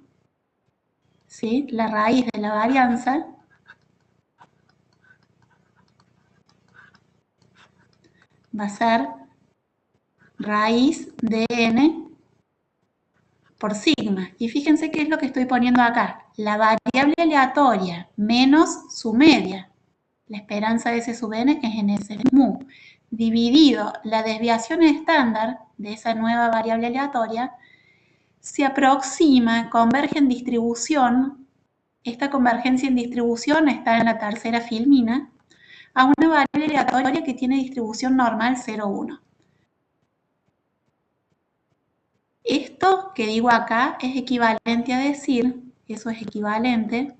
¿sí? La raíz de la varianza va a ser raíz de n por sigma. Y fíjense qué es lo que estoy poniendo acá. La variable aleatoria menos su media. La esperanza de S sub n es en S mu. Dividido la desviación estándar de esa nueva variable aleatoria, se aproxima, converge en distribución. Esta convergencia en distribución está en la tercera filmina, a una variable aleatoria que tiene distribución normal 0, 1. Esto que digo acá es equivalente a decir, eso es equivalente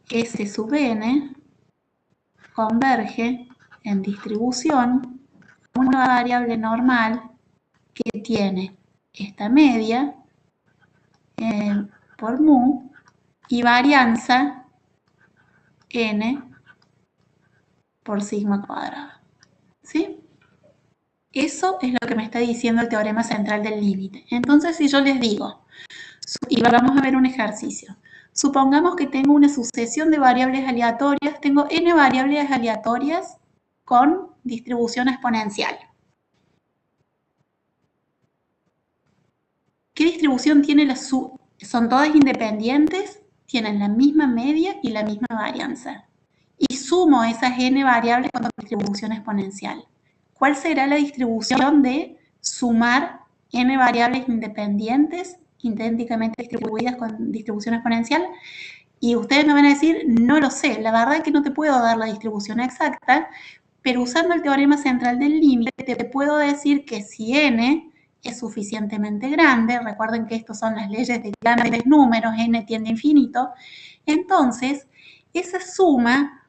S sub n converge en distribución a una variable normal que tiene esta media por mu y varianza n por sigma cuadrado. ¿Sí? Eso es lo que me está diciendo el teorema central del límite. Entonces, si yo les digo, y vamos a ver un ejercicio, supongamos que tengo una sucesión de variables aleatorias, tengo n variables aleatorias con distribución exponencial. ¿Qué distribución tiene la suma? Son todas independientes, tienen la misma media y la misma varianza. Y sumo esas n variables con distribución exponencial. ¿Cuál será la distribución de sumar n variables independientes, idénticamente distribuidas con distribución exponencial? Y ustedes me van a decir, no lo sé, la verdad es que no te puedo dar la distribución exacta, pero usando el teorema central del límite te puedo decir que si n es suficientemente grande, recuerden que estos son las leyes de grandes números, n tiende a infinito, entonces esa suma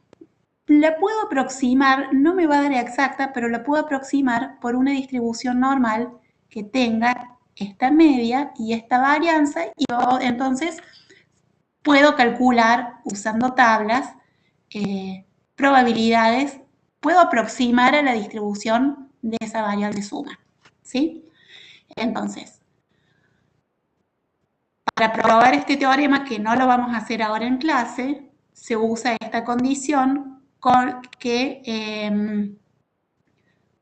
la puedo aproximar, no me va a dar exacta, pero la puedo aproximar por una distribución normal que tenga esta media y esta varianza, y entonces puedo calcular usando tablas probabilidades, puedo aproximar a la distribución de esa variable suma, ¿sí? Entonces, para probar este teorema, que no lo vamos a hacer ahora en clase, se usa esta condición que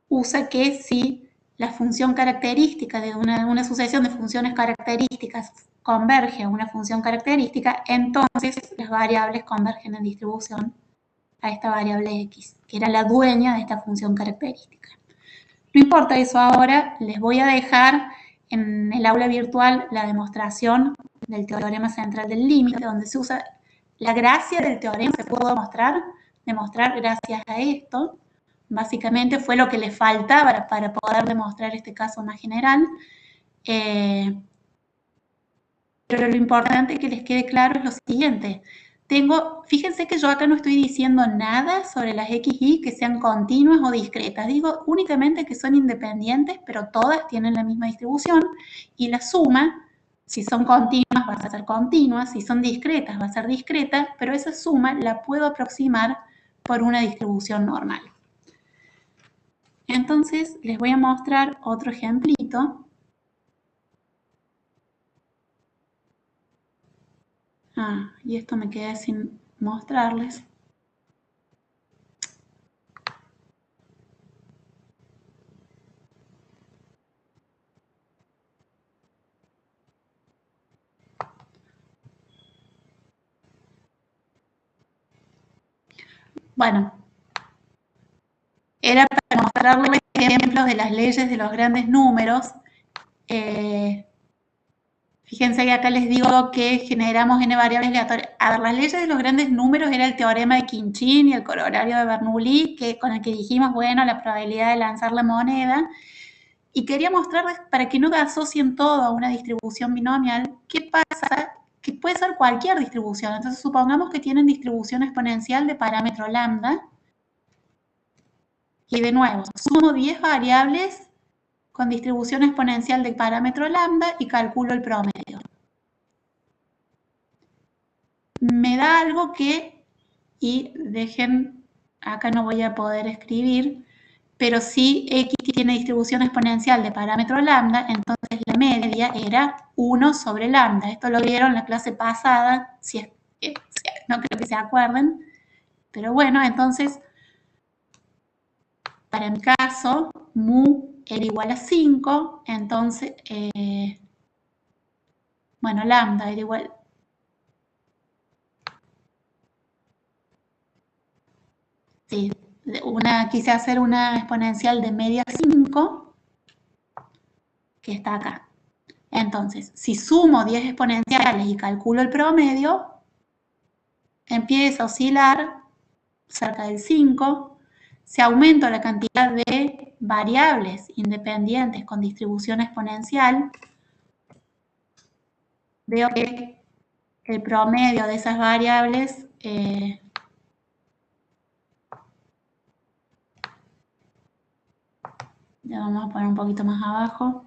usa que si la función característica de una sucesión de funciones características converge a una función característica, entonces las variables convergen en distribución a esta variable x, que era la dueña de esta función característica. No importa eso ahora, les voy a dejar en el aula virtual la demostración del teorema central del límite, donde se usa la gracia del teorema, se pudo demostrar gracias a esto. Básicamente fue lo que le faltaba para poder demostrar este caso más general. Pero lo importante que les quede claro es lo siguiente. Fíjense que yo acá no estoy diciendo nada sobre las XY que sean continuas o discretas. Digo únicamente que son independientes, pero todas tienen la misma distribución. Y la suma, si son continuas, va a ser continua. Si son discretas, va a ser discreta. Pero esa suma la puedo aproximar por una distribución normal. Entonces, les voy a mostrar otro ejemplito. Y esto me quedé sin mostrarles. Bueno, era para mostrarles ejemplos de las leyes de los grandes números. Fíjense que acá les digo que generamos n variables aleatorias. A ver, las leyes de los grandes números era el teorema de Khinchin y el corolario de Bernoulli, con el que dijimos, bueno, la probabilidad de lanzar la moneda. Y quería mostrarles, para que no asocien todo a una distribución binomial, qué pasa, que puede ser cualquier distribución. Entonces, supongamos que tienen distribución exponencial de parámetro lambda. Y de nuevo, sumo 10 variables con distribución exponencial de parámetro lambda y calculo el promedio. Me da algo que, y dejen, acá no voy a poder escribir, pero si x tiene distribución exponencial de parámetro lambda, entonces la media era 1 sobre lambda. Esto lo vieron en la clase pasada, no creo que se acuerden, pero bueno, entonces, para mi caso, mu era igual a 5, entonces, bueno, lambda era igual. Sí, quise hacer una exponencial de media 5, que está acá. Entonces, si sumo 10 exponenciales y calculo el promedio, empieza a oscilar cerca del 5. Si aumento la cantidad de variables independientes con distribución exponencial, veo que el promedio de esas variables ya vamos a poner un poquito más abajo.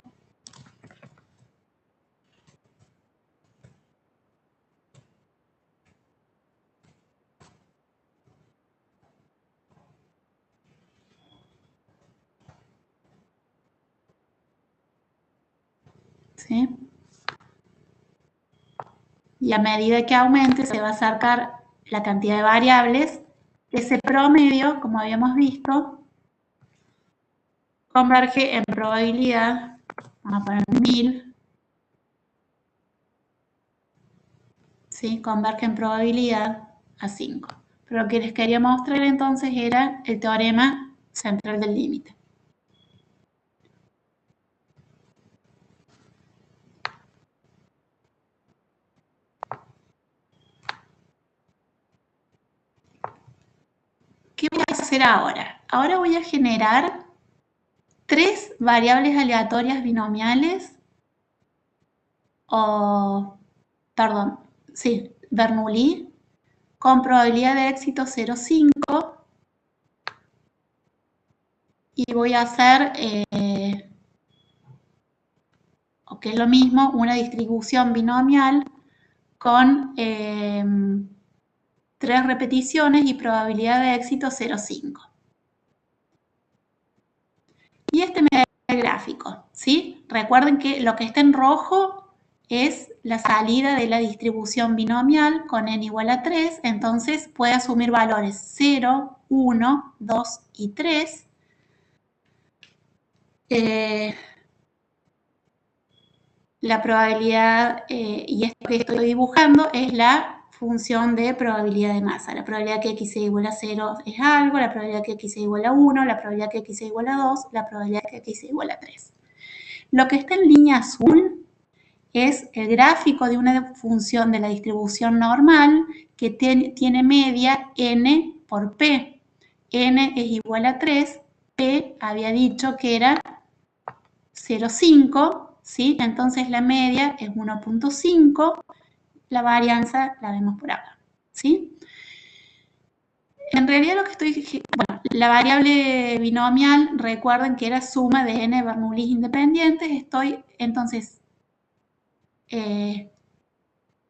¿Sí? Y a medida que aumente se va a acercar la cantidad de variables. Ese promedio, como habíamos visto, converge en probabilidad, vamos a poner 1000, ¿sí? Converge en probabilidad a 5. Pero lo que les quería mostrar entonces era el teorema central del límite. ¿Qué voy a hacer ahora? Ahora voy a generar 3 variables aleatorias binomiales, Bernoulli, con probabilidad de éxito 0,5, y voy a hacer, o que es lo mismo, una distribución binomial con 3 repeticiones y probabilidad de éxito 0,5. Y este me da el gráfico, ¿sí? Recuerden que lo que está en rojo es la salida de la distribución binomial con n igual a 3, entonces puede asumir valores 0, 1, 2 y 3. La probabilidad, y esto que estoy dibujando, es la función de probabilidad de masa. La probabilidad que x sea igual a 0 es algo, la probabilidad que x sea igual a 1, la probabilidad que x sea igual a 2, la probabilidad que x sea igual a 3. Lo que está en línea azul es el gráfico de una función de la distribución normal que tiene media n por p. N es igual a 3, p había dicho que era 0,5, ¿sí? Entonces la media es 1,5, la varianza la vemos por acá, ¿sí? En realidad lo que estoy, bueno, la variable binomial, recuerden que era suma de n Bernoulli independientes, entonces,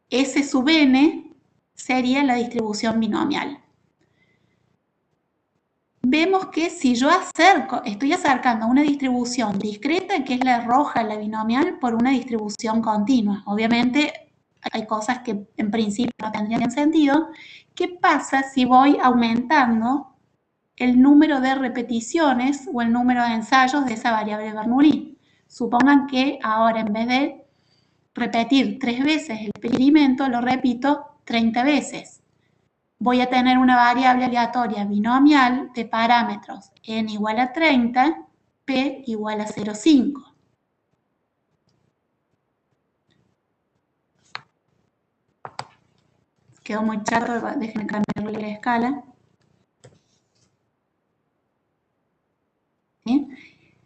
S sub n sería la distribución binomial. Vemos que si yo estoy acercando una distribución discreta, que es la roja, la binomial, por una distribución continua. Obviamente hay cosas que en principio no tendrían sentido. ¿Qué pasa si voy aumentando el número de repeticiones o el número de ensayos de esa variable Bernoulli? Supongan que ahora en vez de repetir 3 veces el experimento, lo repito 30 veces. Voy a tener una variable aleatoria binomial de parámetros n igual a 30, p igual a 0,5. Quedó muy chato, déjenme cambiarle la escala. ¿Sí?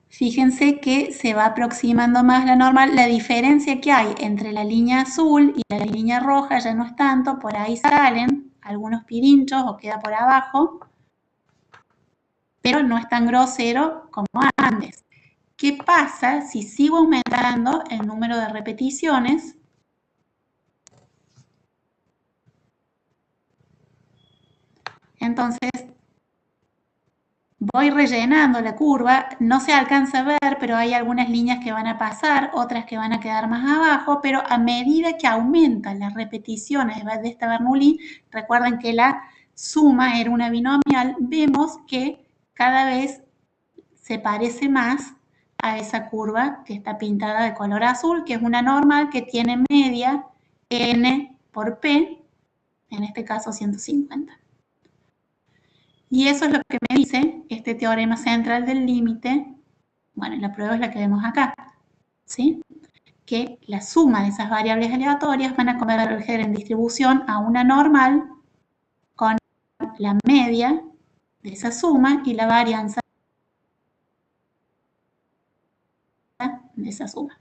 Fíjense que se va aproximando más la normal. La diferencia que hay entre la línea azul y la línea roja ya no es tanto, por ahí salen algunos pirinchos o queda por abajo, pero no es tan grosero como antes. ¿Qué pasa si sigo aumentando el número de repeticiones? Entonces, voy rellenando la curva, no se alcanza a ver, pero hay algunas líneas que van a pasar, otras que van a quedar más abajo, pero a medida que aumentan las repeticiones de esta Bernoulli, recuerden que la suma era una binomial, vemos que cada vez se parece más a esa curva que está pintada de color azul, que es una normal que tiene media n por p, en este caso 150. Y eso es lo que me dice este teorema central del límite. Bueno, la prueba es la que vemos acá, ¿sí? Que la suma de esas variables aleatorias van a converger en distribución a una normal con la media de esa suma y la varianza de esa suma.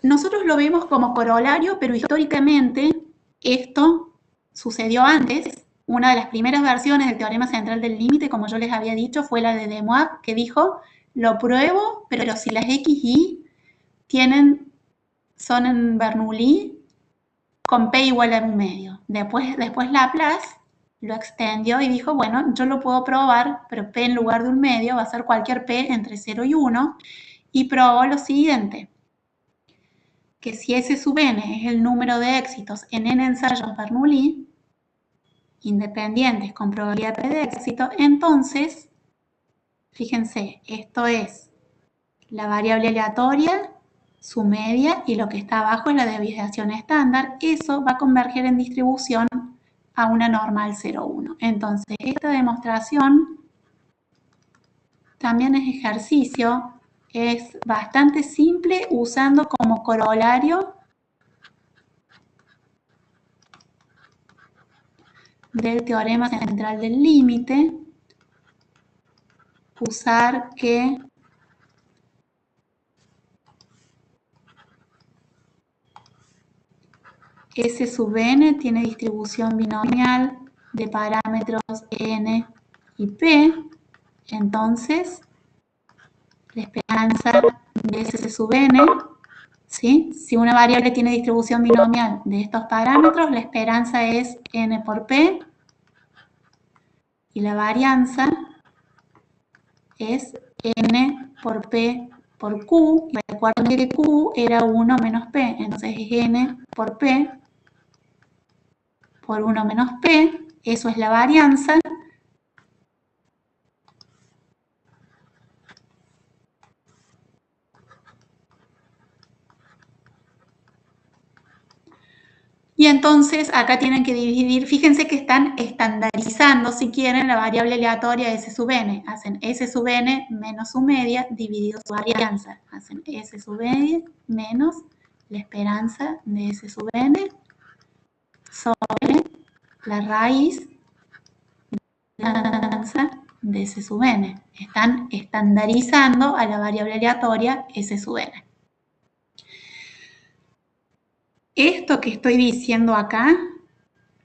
Nosotros lo vemos como corolario, pero históricamente esto sucedió antes. Una de las primeras versiones del teorema central del límite, como yo les había dicho, fue la de De Moivre, que dijo, lo pruebo, pero si las x y son en Bernoulli, con p igual a 1/2. Después Laplace lo extendió y dijo, bueno, yo lo puedo probar, pero p en lugar de 1/2 va a ser cualquier p entre 0 y 1, y probó lo siguiente, que si S sub n es el número de éxitos en n ensayos Bernoulli, independientes con probabilidad P de éxito, entonces, fíjense, esto es la variable aleatoria, su media, y lo que está abajo es la desviación estándar. Eso va a converger en distribución a una normal 0,1. Entonces, esta demostración también es ejercicio, es bastante simple usando como corolario del teorema central del límite, usar que S sub n tiene distribución binomial de parámetros n y p, entonces la esperanza de S sub n, ¿sí? Si una variable tiene distribución binomial de estos parámetros, la esperanza es n por p y la varianza es n por p por q. Recuerden que q era 1 menos p, entonces es n por p por 1 menos p, eso es la varianza. Y entonces acá tienen que dividir, fíjense que están estandarizando, si quieren, la variable aleatoria S sub n. Hacen S sub n menos su media dividido su varianza. Hacen S sub n menos la esperanza de S sub n sobre la raíz de la varianza de S sub n. Están estandarizando a la variable aleatoria S sub n. Esto que estoy diciendo acá,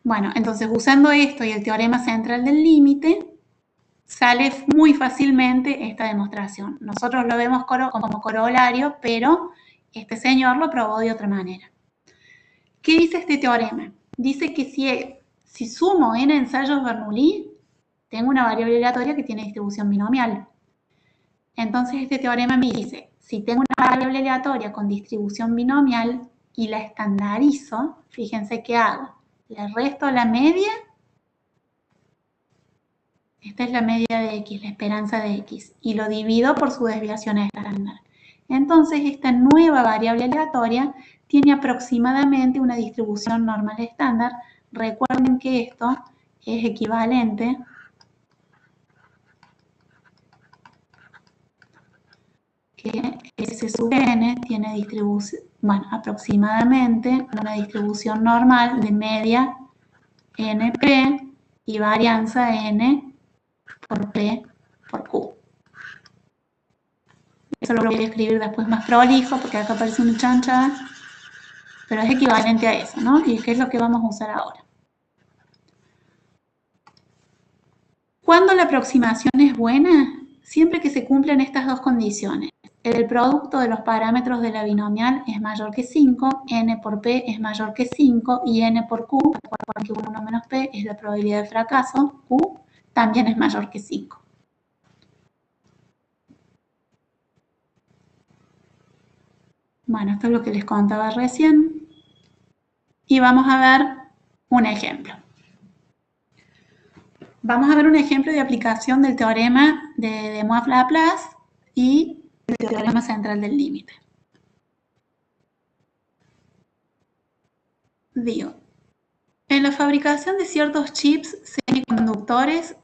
bueno, entonces usando esto y el teorema central del límite, sale muy fácilmente esta demostración. Nosotros lo vemos como corolario, pero este señor lo probó de otra manera. ¿Qué dice este teorema? Dice que si sumo n ensayos Bernoulli, tengo una variable aleatoria que tiene distribución binomial. Entonces este teorema me dice, si tengo una variable aleatoria con distribución binomial y la estandarizo, fíjense qué hago. Le resto la media. Esta es la media de x, la esperanza de x, y lo divido por su desviación estándar. Entonces, esta nueva variable aleatoria tiene aproximadamente una distribución normal estándar. Recuerden que esto es equivalente que S sub n tiene distribución, bueno, aproximadamente una distribución normal de media np y varianza n por p por q. Eso lo voy a escribir después más prolijo porque acá aparece una chancha, pero es equivalente a eso, ¿no? Y qué es lo que vamos a usar ahora. ¿Cuándo la aproximación es buena? Siempre que se cumplen estas dos condiciones. El producto de los parámetros de la binomial es mayor que 5, n por p es mayor que 5 y n por q, recuerden que 1 menos p es la probabilidad de fracaso, q también es mayor que 5. Bueno, esto es lo que les contaba recién. Y vamos a ver un ejemplo. Vamos a ver un ejemplo de aplicación del teorema de Moivre-Laplace y el teorema central del límite. Digo, en la fabricación de ciertos chips semiconductores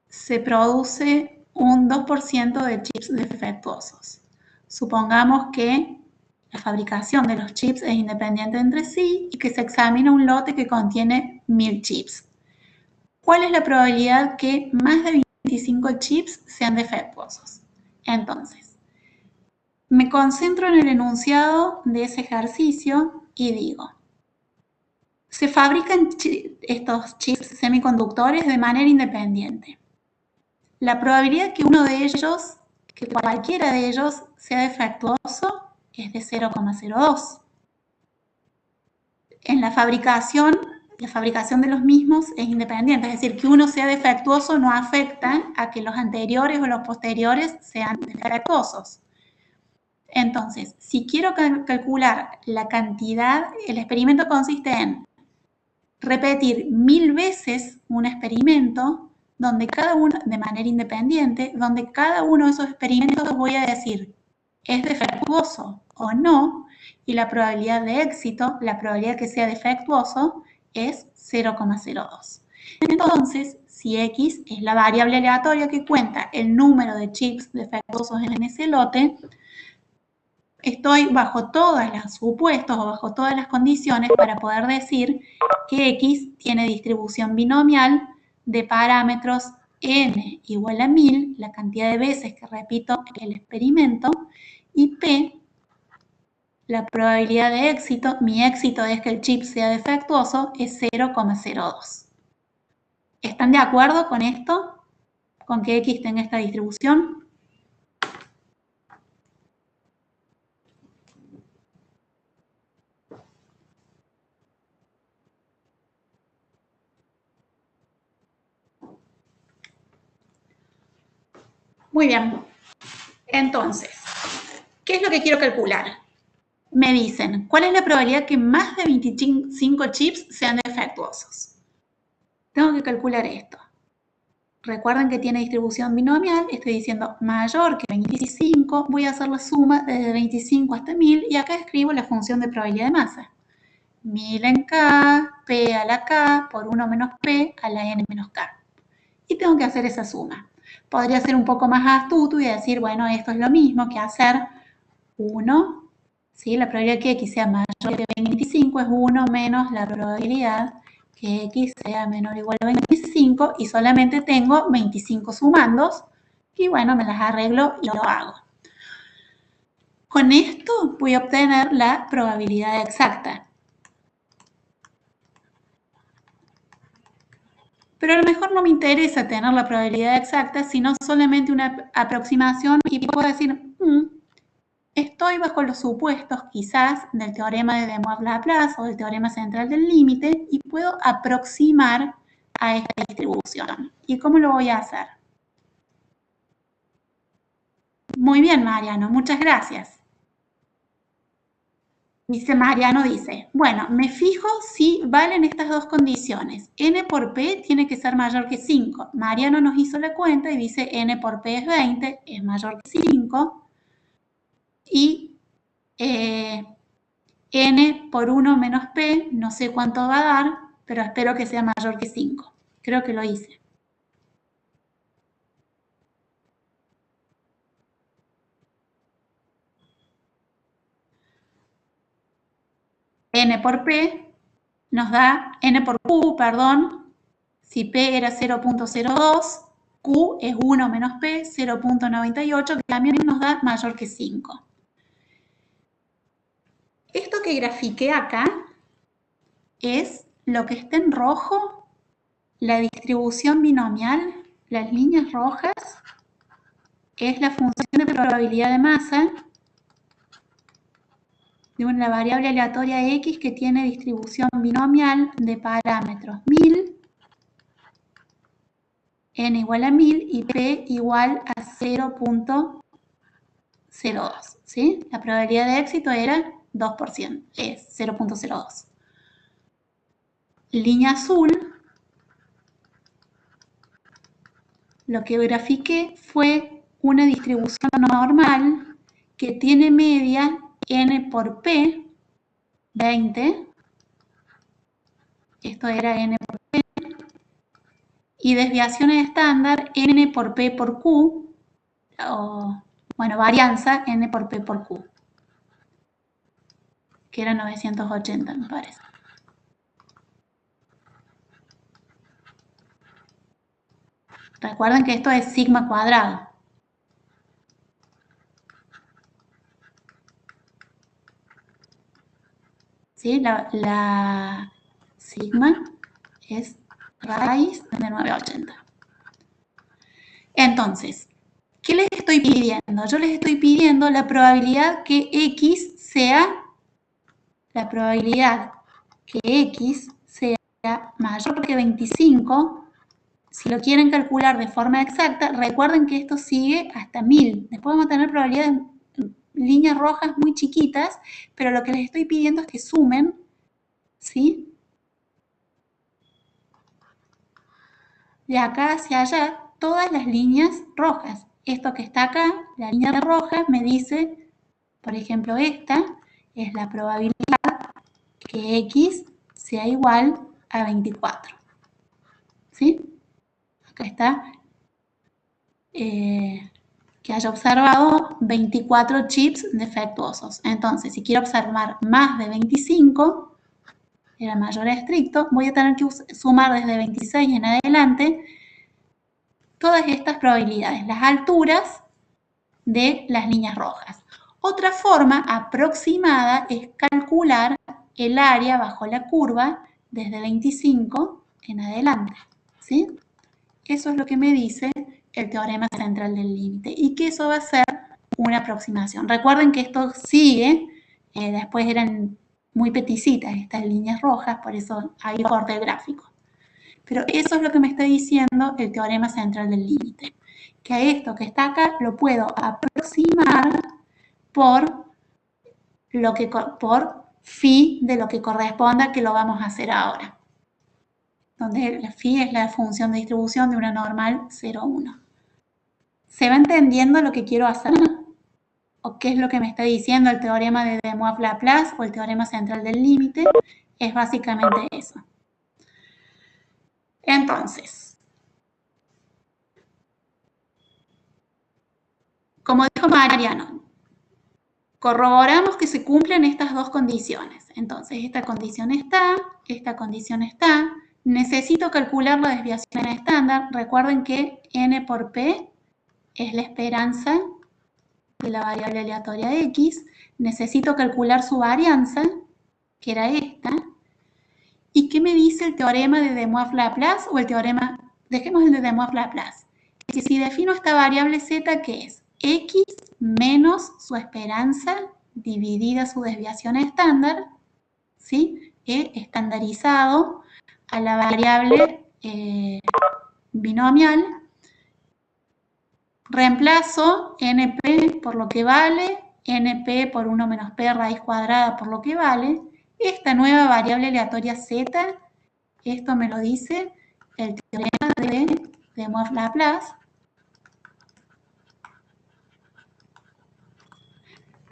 se produce un 2% de chips defectuosos. Supongamos que la fabricación de los chips es independiente entre sí y que se examina un lote que contiene 1000 chips. ¿Cuál es la probabilidad que más de 25 chips sean defectuosos? Entonces, me concentro en el enunciado de ese ejercicio y digo, se fabrican estos chips semiconductores de manera independiente. La probabilidad que que cualquiera de ellos sea defectuoso es de 0,02. En la fabricación de los mismos es independiente, es decir, que uno sea defectuoso no afecta a que los anteriores o los posteriores sean defectuosos. Entonces, si quiero calcular la cantidad, el experimento consiste en repetir 1000 veces un experimento donde cada uno, de manera independiente, donde cada uno de esos experimentos voy a decir, ¿es defectuoso o no? Y la probabilidad de éxito, la probabilidad que sea defectuoso, es 0,02. Entonces, si x es la variable aleatoria que cuenta el número de chips defectuosos en ese lote, estoy bajo todos los supuestos o bajo todas las condiciones para poder decir que X tiene distribución binomial de parámetros n igual a 1000, la cantidad de veces que repito el experimento, y P, la probabilidad de éxito, mi éxito es que el chip sea defectuoso, es 0,02. ¿Están de acuerdo con esto? ¿Con que X tenga esta distribución? Muy bien. Entonces, ¿qué es lo que quiero calcular? Me dicen, ¿cuál es la probabilidad que más de 25 chips sean defectuosos? Tengo que calcular esto. Recuerden que tiene distribución binomial, estoy diciendo mayor que 25, voy a hacer la suma desde 25 hasta 1000 y acá escribo la función de probabilidad de masa. 1000 en K, P a la K por 1 menos P a la N menos K. Y tengo que hacer esa suma. Podría ser un poco más astuto y decir, bueno, esto es lo mismo que hacer 1, ¿sí? La probabilidad que X sea mayor que 25 es 1 menos la probabilidad que X sea menor o igual a 25 y solamente tengo 25 sumandos y bueno, me las arreglo y lo hago. Con esto voy a obtener la probabilidad exacta. Pero a lo mejor no me interesa tener la probabilidad exacta, sino solamente una aproximación y puedo decir, estoy bajo los supuestos quizás del teorema de De Moivre-Laplace o del teorema central del límite y puedo aproximar a esta distribución. ¿Y cómo lo voy a hacer? Muy bien, Mariano, muchas gracias. Mariano dice, bueno, me fijo si valen estas dos condiciones. N por P tiene que ser mayor que 5. Mariano nos hizo la cuenta y dice N por P es 20, es mayor que 5. Y N por 1 menos P, no sé cuánto va a dar, pero espero que sea mayor que 5. Creo que lo hice. N por P nos da, N por Q, perdón, si P era 0.02, Q es 1 menos P, 0.98, que también nos da mayor que 5. Esto que grafiqué acá es lo que está en rojo, la distribución binomial, las líneas rojas, es la función de probabilidad de masa de una variable aleatoria X que tiene distribución binomial de parámetros 1000, N igual a 1000 y P igual a 0.02, ¿sí? La probabilidad de éxito era 2%, es 0.02. Línea azul, lo que grafiqué fue una distribución normal que tiene media N por P, 20, esto era N por P, y desviaciones estándar N por P por Q, o, bueno, varianza N por P por Q, que era 980, me parece. Recuerden que esto es sigma cuadrado. ¿Sí? La sigma es raíz de 980. Entonces, ¿qué les estoy pidiendo? Yo les estoy pidiendo la probabilidad que X sea, la probabilidad que X sea mayor que 25. Si lo quieren calcular de forma exacta, recuerden que esto sigue hasta 1000. Después vamos a tener probabilidades, líneas rojas muy chiquitas, pero lo que les estoy pidiendo es que sumen, ¿sí? De acá hacia allá, todas las líneas rojas. Esto que está acá, la línea roja, me dice, por ejemplo, esta es la probabilidad que X sea igual a 24. ¿Sí? Acá está que haya observado 24 chips defectuosos. Entonces, si quiero observar más de 25, era mayor a estricto, voy a tener que sumar desde 26 en adelante todas estas probabilidades, las alturas de las líneas rojas. Otra forma aproximada es calcular el área bajo la curva desde 25 en adelante, ¿sí? Eso es lo que me dice el teorema central del límite y que eso va a ser una aproximación. Recuerden que esto sigue, después eran muy peticitas estas líneas rojas, por eso ahí corté el gráfico. Pero eso es lo que me está diciendo el teorema central del límite, que a esto que está acá lo puedo aproximar por phi de lo que corresponda, que lo vamos a hacer ahora, donde la phi es la función de distribución de una normal 0,1. ¿Se va entendiendo lo que quiero hacer? ¿O qué es lo que me está diciendo el teorema de De Moivre-Laplace o el teorema central del límite? Es básicamente eso. Entonces, como dijo Mariano, corroboramos que se cumplen estas dos condiciones. Entonces, esta condición está, necesito calcular la desviación estándar. Recuerden que n por p es la esperanza de la variable aleatoria x. Necesito calcular su varianza, que era esta. ¿Y qué me dice el teorema de De Moivre-Laplace o el teorema, dejemos el de De Moivre-Laplace? Que si defino esta variable z, ¿qué es? X menos su esperanza dividida su desviación estándar, ¿sí? He estandarizado a la variable binomial. Reemplazo np por lo que vale, np por 1 menos p raíz cuadrada por lo que vale. Esta nueva variable aleatoria z, esto me lo dice el teorema de Moivre-Laplace.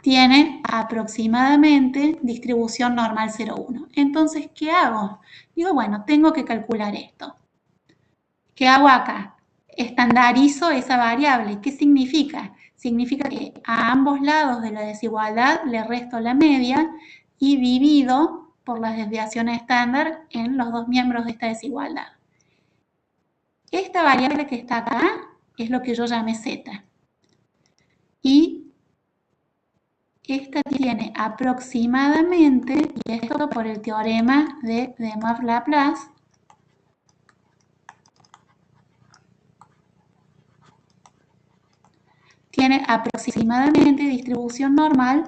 Tiene aproximadamente distribución normal 0,1. Entonces, ¿qué hago? Digo, bueno, tengo que calcular esto. ¿Qué hago acá? Estandarizo esa variable. ¿Qué significa? Significa que a ambos lados de la desigualdad le resto la media y divido por las desviaciones estándar en los dos miembros de esta desigualdad. Esta variable que está acá es lo que yo llamé z. Y esta tiene aproximadamente, y esto por el teorema de Moivre-Laplace, tiene aproximadamente distribución normal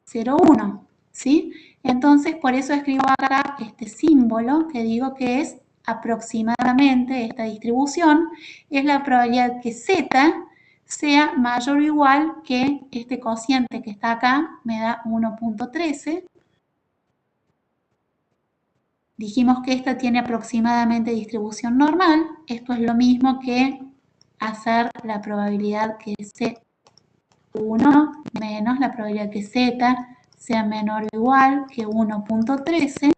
0,1, ¿sí? Entonces, por eso escribo acá este símbolo que digo que es aproximadamente esta distribución, es la probabilidad que z sea mayor o igual que este cociente que está acá, me da 1,13. Dijimos que esta tiene aproximadamente distribución normal. Esto es lo mismo que hacer la probabilidad que C1 menos la probabilidad que Z sea menor o igual que 1,13.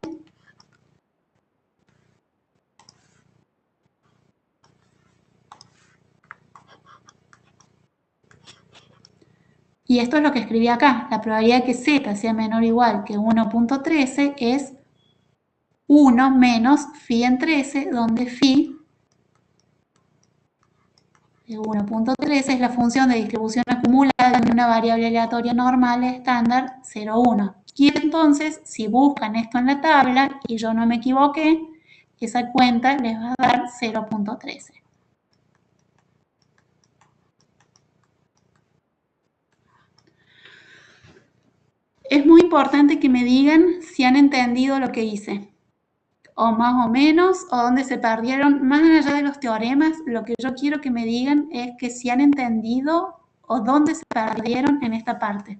Y esto es lo que escribí acá. La probabilidad que Z sea menor o igual que 1,13 es 1 menos phi en 13, donde phi de 1,13 es la función de distribución acumulada de una variable aleatoria normal estándar 0,1. Y entonces, si buscan esto en la tabla y yo no me equivoqué, esa cuenta les va a dar 0,13. Es muy importante que me digan si han entendido lo que hice, o más o menos, o dónde se perdieron. Más allá de los teoremas, lo que yo quiero que me digan es que si han entendido o dónde se perdieron en esta parte.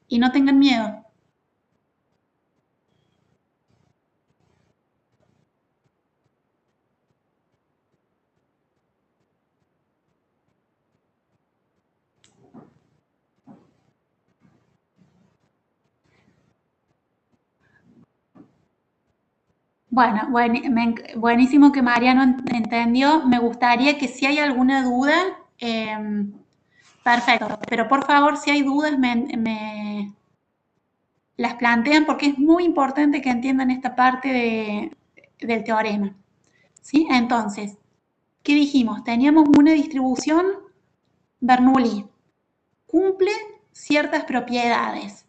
Y no tengan miedo. Bueno, buenísimo que Mariano entendió. Me gustaría que si hay alguna duda, Perfecto, pero por favor, si hay dudas, me las plantean porque es muy importante que entiendan esta parte del teorema. ¿Sí? Entonces, ¿qué dijimos? Teníamos una distribución Bernoulli. Cumple ciertas propiedades.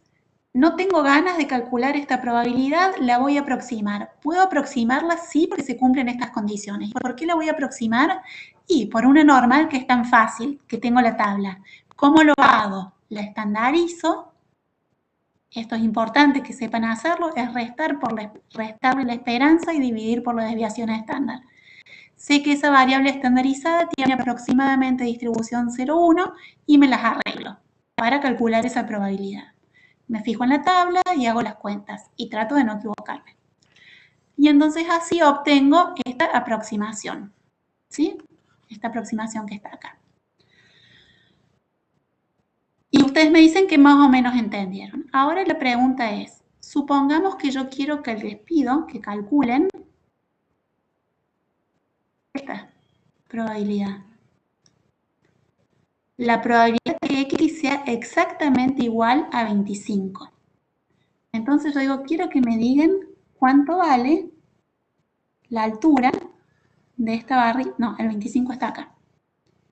No tengo ganas de calcular esta probabilidad, la voy a aproximar. ¿Puedo aproximarla? Sí, porque se cumplen estas condiciones. ¿Por qué la voy a aproximar? Y por una normal que es tan fácil, que tengo la tabla. ¿Cómo lo hago? La estandarizo. Esto es importante que sepan hacerlo, es restarle la esperanza y dividir por la desviación estándar. Sé que esa variable estandarizada tiene aproximadamente distribución 0,1 y me las arreglo para calcular esa probabilidad. Me fijo en la tabla y hago las cuentas y trato de no equivocarme. Y entonces así obtengo esta aproximación, ¿sí? Esta aproximación que está acá. Y ustedes me dicen que más o menos entendieron. Ahora la pregunta es, supongamos que yo quiero que les pido que calculen esta probabilidad. La probabilidad de que X sea exactamente igual a 25. Entonces yo digo, quiero que me digan cuánto vale la altura de esta barra. No, el 25 está acá.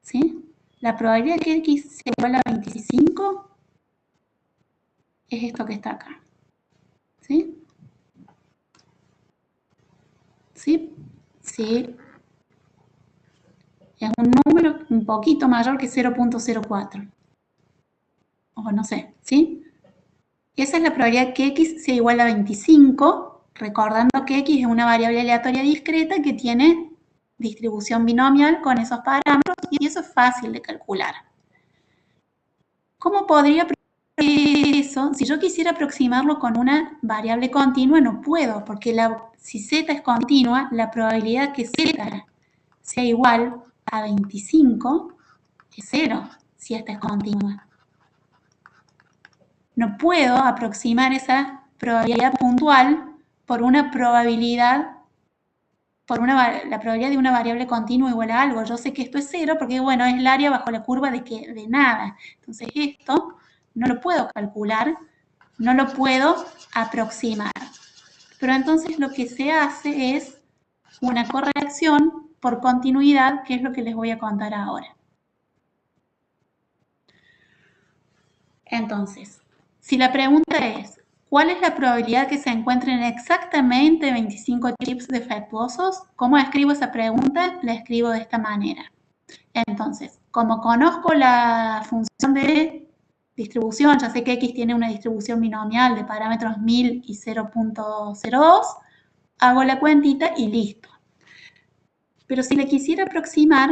¿Sí? La probabilidad de que X sea igual a 25 es esto que está acá. ¿Sí? ¿Sí? Sí. Es un número un poquito mayor que 0,04. O no sé, ¿sí? Esa es la probabilidad que X sea igual a 25, recordando que X es una variable aleatoria discreta que tiene distribución binomial con esos parámetros y eso es fácil de calcular. ¿Cómo podría eso? Si yo quisiera aproximarlo con una variable continua, no puedo, porque si z es continua, la probabilidad que z sea igual a 25 es 0, si esta es continua. No puedo aproximar esa probabilidad puntual por una probabilidad, la probabilidad de una variable continua igual a algo. Yo sé que esto es 0 porque, bueno, es el área bajo la curva de nada. Entonces esto no lo puedo calcular, no lo puedo aproximar. Pero entonces lo que se hace es una corrección por continuidad, que es lo que les voy a contar ahora. Entonces, si la pregunta es, ¿cuál es la probabilidad que se encuentren exactamente 25 chips defectuosos? ¿Cómo escribo esa pregunta? La escribo de esta manera. Entonces, como conozco la función de distribución, ya sé que X tiene una distribución binomial de parámetros 1000 y 0,02, hago la cuentita y listo. Pero si le quisiera aproximar,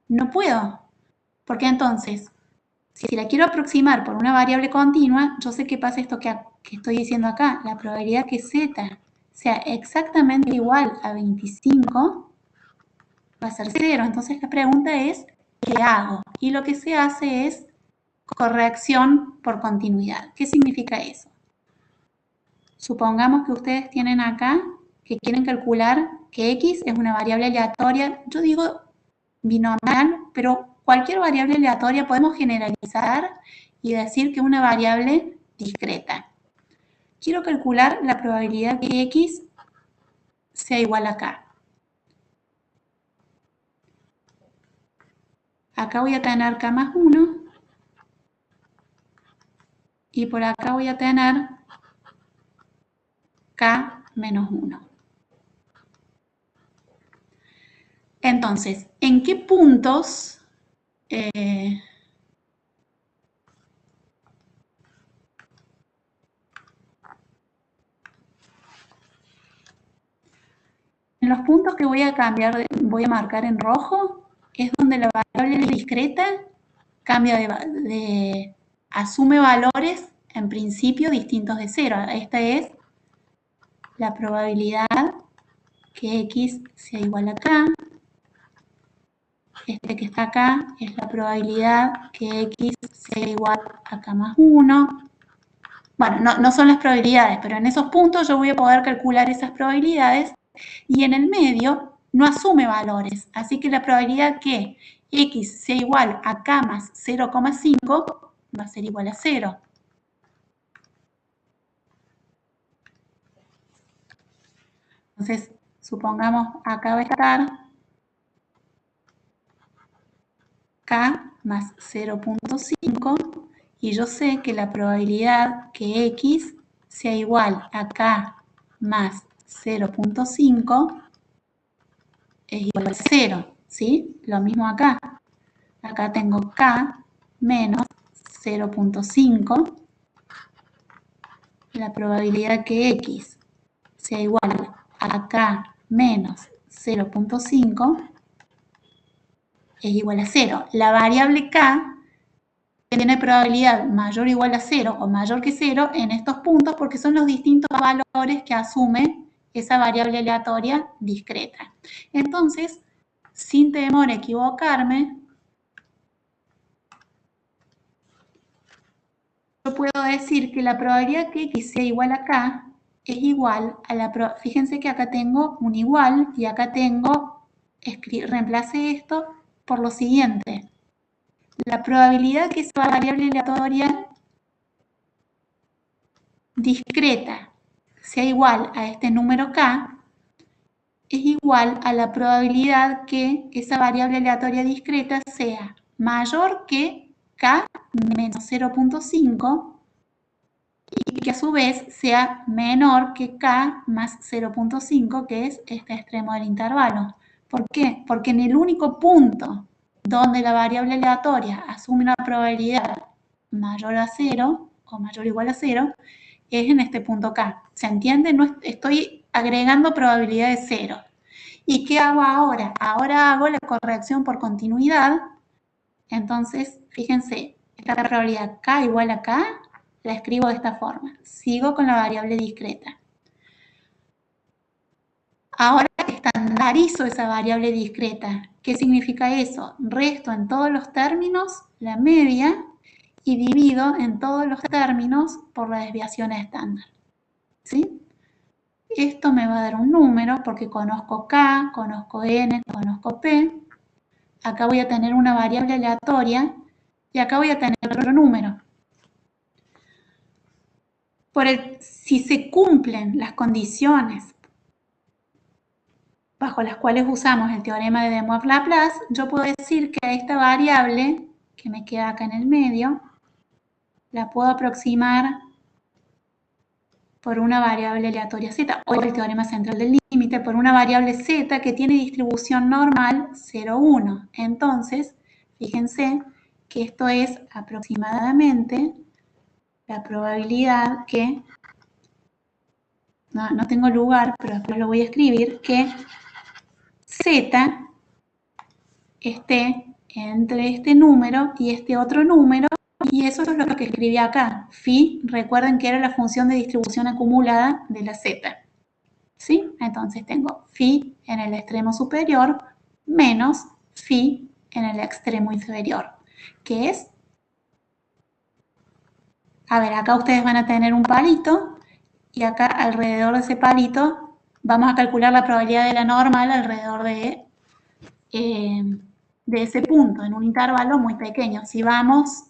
no puedo, porque entonces, si la quiero aproximar por una variable continua, yo sé que pasa esto que estoy diciendo acá, la probabilidad que z sea exactamente igual a 25 va a ser 0. Entonces la pregunta es, ¿qué hago? Y lo que se hace es corrección por continuidad. ¿Qué significa eso? Supongamos que ustedes tienen acá que quieren calcular que X es una variable aleatoria, yo digo binomial, pero cualquier variable aleatoria podemos generalizar y decir que es una variable discreta. Quiero calcular la probabilidad que X sea igual a acá. Acá voy a tener K más 1 y por acá voy a tener K menos 1. Entonces, ¿en qué puntos en los puntos que voy a cambiar, voy a marcar en rojo, es donde la variable discreta cambia asume valores en principio distintos de 0. Esta es la probabilidad que X sea igual a K. Este que está acá es la probabilidad que X sea igual a K más 1. Bueno, no son las probabilidades, pero en esos puntos yo voy a poder calcular esas probabilidades y en el medio no asume valores. Así que la probabilidad que x sea igual a k más 0,5, va a ser igual a 0. Entonces, supongamos acá va a estar k más 0,5 y yo sé que la probabilidad que x sea igual a k más 0,5 es igual a 0, ¿sí? Lo mismo acá. Acá tengo k menos 0,5. La probabilidad que x sea igual a k menos 0,5 es igual a 0. La variable k tiene probabilidad mayor o igual a 0 o mayor que 0 en estos puntos porque son los distintos valores que asume esa variable aleatoria discreta. Entonces, sin temor a equivocarme, yo puedo decir que la probabilidad que x sea igual a k es igual a la probabilidad. Fíjense que acá tengo un igual y acá tengo, reemplace esto por lo siguiente. La probabilidad que esa variable aleatoria discreta sea igual a este número k es igual a la probabilidad que esa variable aleatoria discreta sea mayor que k menos 0,5 y que a su vez sea menor que k más 0,5, que es este extremo del intervalo. ¿Por qué? Porque en el único punto donde la variable aleatoria asume una probabilidad mayor a 0 o mayor o igual a 0 es en este punto k. ¿Se entiende? No estoy agregando probabilidad de 0. ¿Y qué hago ahora? Ahora hago la corrección por continuidad. Entonces, fíjense, esta probabilidad k igual a k la escribo de esta forma. Sigo con la variable discreta. Ahora estandarizo esa variable discreta. ¿Qué significa eso? Resto en todos los términos la media y divido en todos los términos por la desviación estándar. ¿Sí? Esto me va a dar un número porque conozco k, conozco n, conozco p. Acá voy a tener una variable aleatoria y acá voy a tener otro número. Si se cumplen las condiciones bajo las cuales usamos el teorema de De Moivre-Laplace, yo puedo decir que a esta variable, que me queda acá en el medio, la puedo aproximar por una variable aleatoria z, o el teorema central del límite, por una variable z que tiene distribución normal 0, 1. Entonces, fíjense que esto es aproximadamente la probabilidad que, no tengo lugar, pero después lo voy a escribir, que z esté entre este número y este otro número, y eso es lo que escribí acá. Phi, recuerden que era la función de distribución acumulada de la z. ¿Sí? Entonces tengo phi en el extremo superior menos phi en el extremo inferior, que es, a ver, acá ustedes van a tener un palito y acá alrededor de ese palito vamos a calcular la probabilidad de la normal alrededor de ese punto, en un intervalo muy pequeño. Si vamos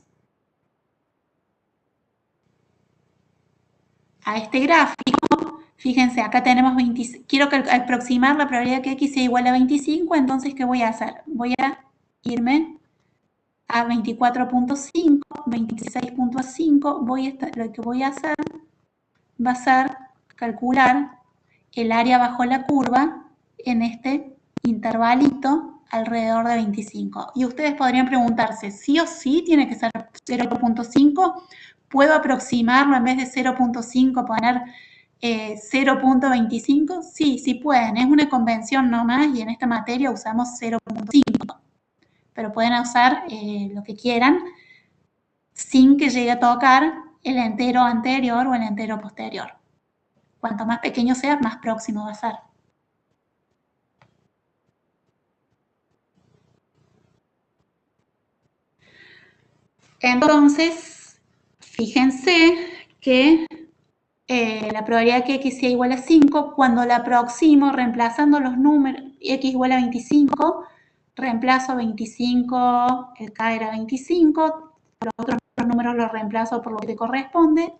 a este gráfico, fíjense, acá tenemos 25, quiero aproximar la probabilidad que x sea igual a 25, entonces, ¿qué voy a hacer? Voy a irme a 24.5, 26.5, lo que voy a hacer va a ser calcular el área bajo la curva en este intervalito alrededor de 25. Y ustedes podrían preguntarse, ¿sí o sí tiene que ser 0.5? ¿Puedo aproximarlo en vez de 0.5 poner 0.25? Sí, sí pueden. Es una convención nomás y en esta materia usamos 0.5. Pero pueden usar lo que quieran sin que llegue a tocar el entero anterior o el entero posterior. Cuanto más pequeño sea, más próximo va a ser. Entonces, fíjense que la probabilidad que x sea igual a 5, cuando la aproximo reemplazando los números, x igual a 25, reemplazo 25, el K era 25, los otros números los reemplazo por lo que corresponde,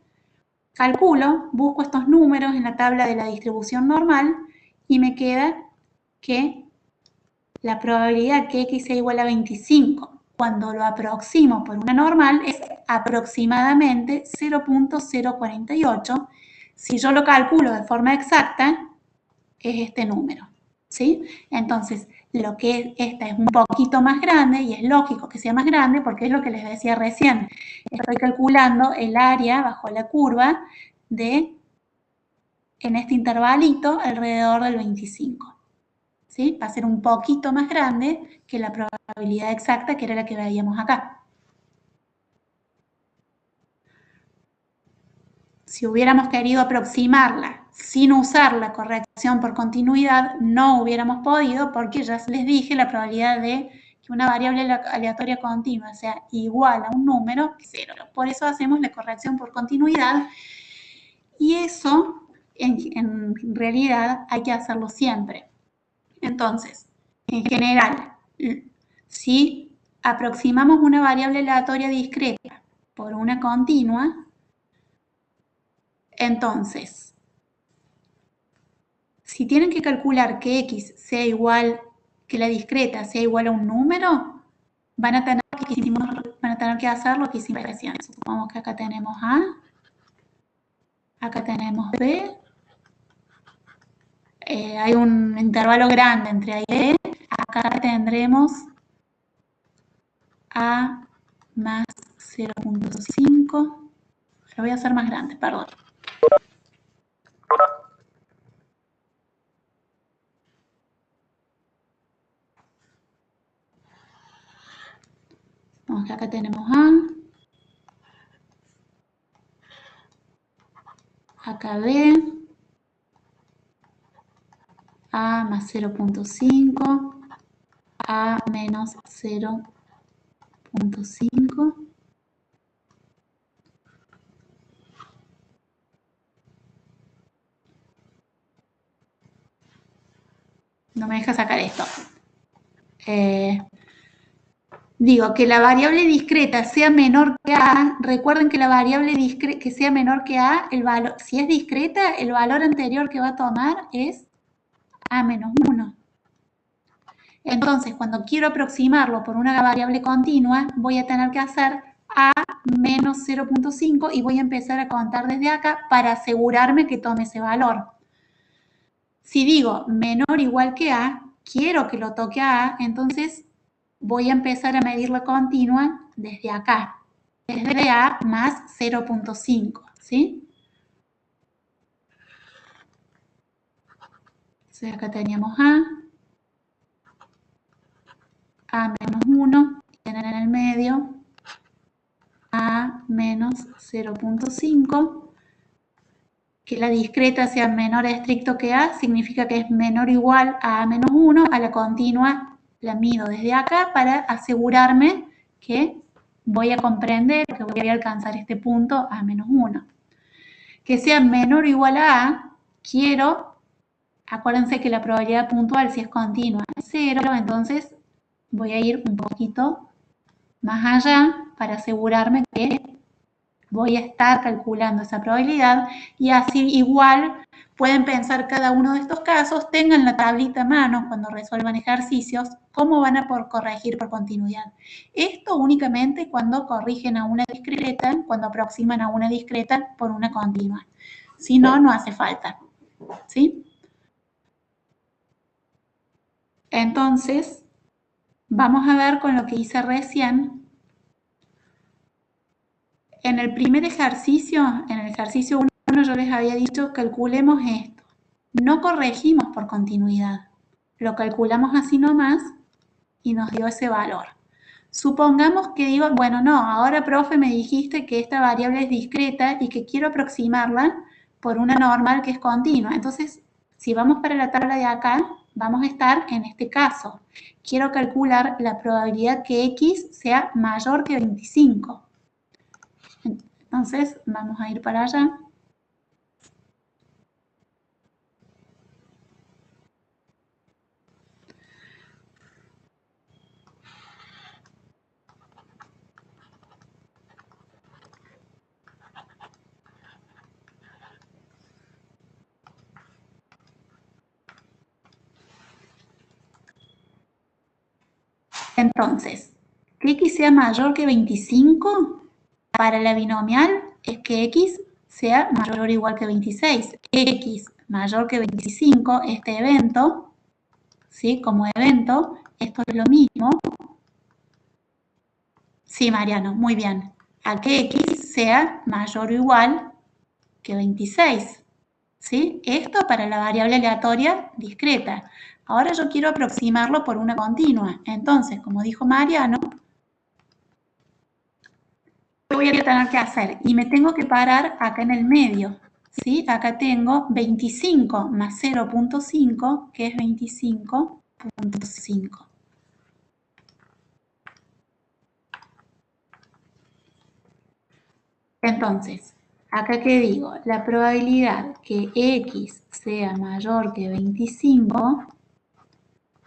calculo, busco estos números en la tabla de la distribución normal y me queda que la probabilidad que X sea igual a 25 cuando lo aproximo por una normal es aproximadamente 0.048. Si yo lo calculo de forma exacta, es este número, ¿sí? Entonces, lo que esta es un poquito más grande, y es lógico que sea más grande porque es lo que les decía recién. Estoy calculando el área bajo la curva de, en este intervalito, alrededor del 25. ¿Sí? Va a ser un poquito más grande que la probabilidad exacta, que era la que veíamos acá. Si hubiéramos querido aproximarla sin usar la corrección por continuidad, no hubiéramos podido porque ya les dije la probabilidad de que una variable aleatoria continua sea igual a un número es 0. Por eso hacemos la corrección por continuidad y eso en realidad hay que hacerlo siempre. Entonces, en general, si aproximamos una variable aleatoria discreta por una continua, entonces, si tienen que calcular que X sea igual, que la discreta sea igual a un número, van a tener que hacer lo que hicimos recién. Supongamos que acá tenemos A, acá tenemos B, hay un intervalo grande entre A y B, acá tendremos A más 0.5, lo voy a hacer más grande, perdón. Vamos que acá tenemos A, acá B, A más 0.5, A menos 0.5. No me deja sacar esto. Digo, que la variable discreta sea menor que A, recuerden que la variable que sea menor que A, el valor, si es discreta, el valor anterior que va a tomar es A menos 1. Entonces, cuando quiero aproximarlo por una variable continua, voy a tener que hacer A menos 0.5 y voy a empezar a contar desde acá para asegurarme que tome ese valor. Si digo menor o igual que A, quiero que lo toque a A, entonces voy a empezar a medir la continua desde acá, desde A más 0.5, ¿sí? Entonces acá teníamos A menos 1, y en el medio A menos 0.5. Que la discreta sea menor estricto que A significa que es menor o igual a menos 1, a la continua la mido desde acá para asegurarme que voy a comprender, que voy a alcanzar este punto A menos 1. Que sea menor o igual a A, quiero, acuérdense que la probabilidad puntual si es continua es 0, entonces voy a ir un poquito más allá para asegurarme que voy a estar calculando esa probabilidad y así igual pueden pensar cada uno de estos casos, tengan la tablita a mano cuando resuelvan ejercicios, cómo van a corregir por continuidad. Esto únicamente cuando corrigen a una discreta, cuando aproximan a una discreta por una continua. Si no, no hace falta. ¿Sí? Entonces, vamos a ver con lo que hice recién. En el primer ejercicio, en el ejercicio 1, yo les había dicho, calculemos esto. No corregimos por continuidad. Lo calculamos así nomás y nos dio ese valor. Supongamos que digo, bueno, no, ahora, profe, me dijiste que esta variable es discreta y que quiero aproximarla por una normal que es continua. Entonces, si vamos para la tabla de acá, vamos a estar en este caso. Quiero calcular la probabilidad que X sea mayor que 25. Entonces, vamos a ir para allá. Entonces, que x sea mayor que 25 para la binomial es que x sea mayor o igual que 26. X mayor que 25, este evento, ¿sí? Como evento, esto es lo mismo. Sí, Mariano, muy bien. A que x sea mayor o igual que 26. ¿Sí? Esto para la variable aleatoria discreta. Ahora yo quiero aproximarlo por una continua. Entonces, como dijo Mariano, ¿qué voy a tener que hacer? Y me tengo que parar acá en el medio. ¿Sí? Acá tengo 25 más 0.5, que es 25.5. Entonces, acá que digo, la probabilidad que x sea mayor que 25,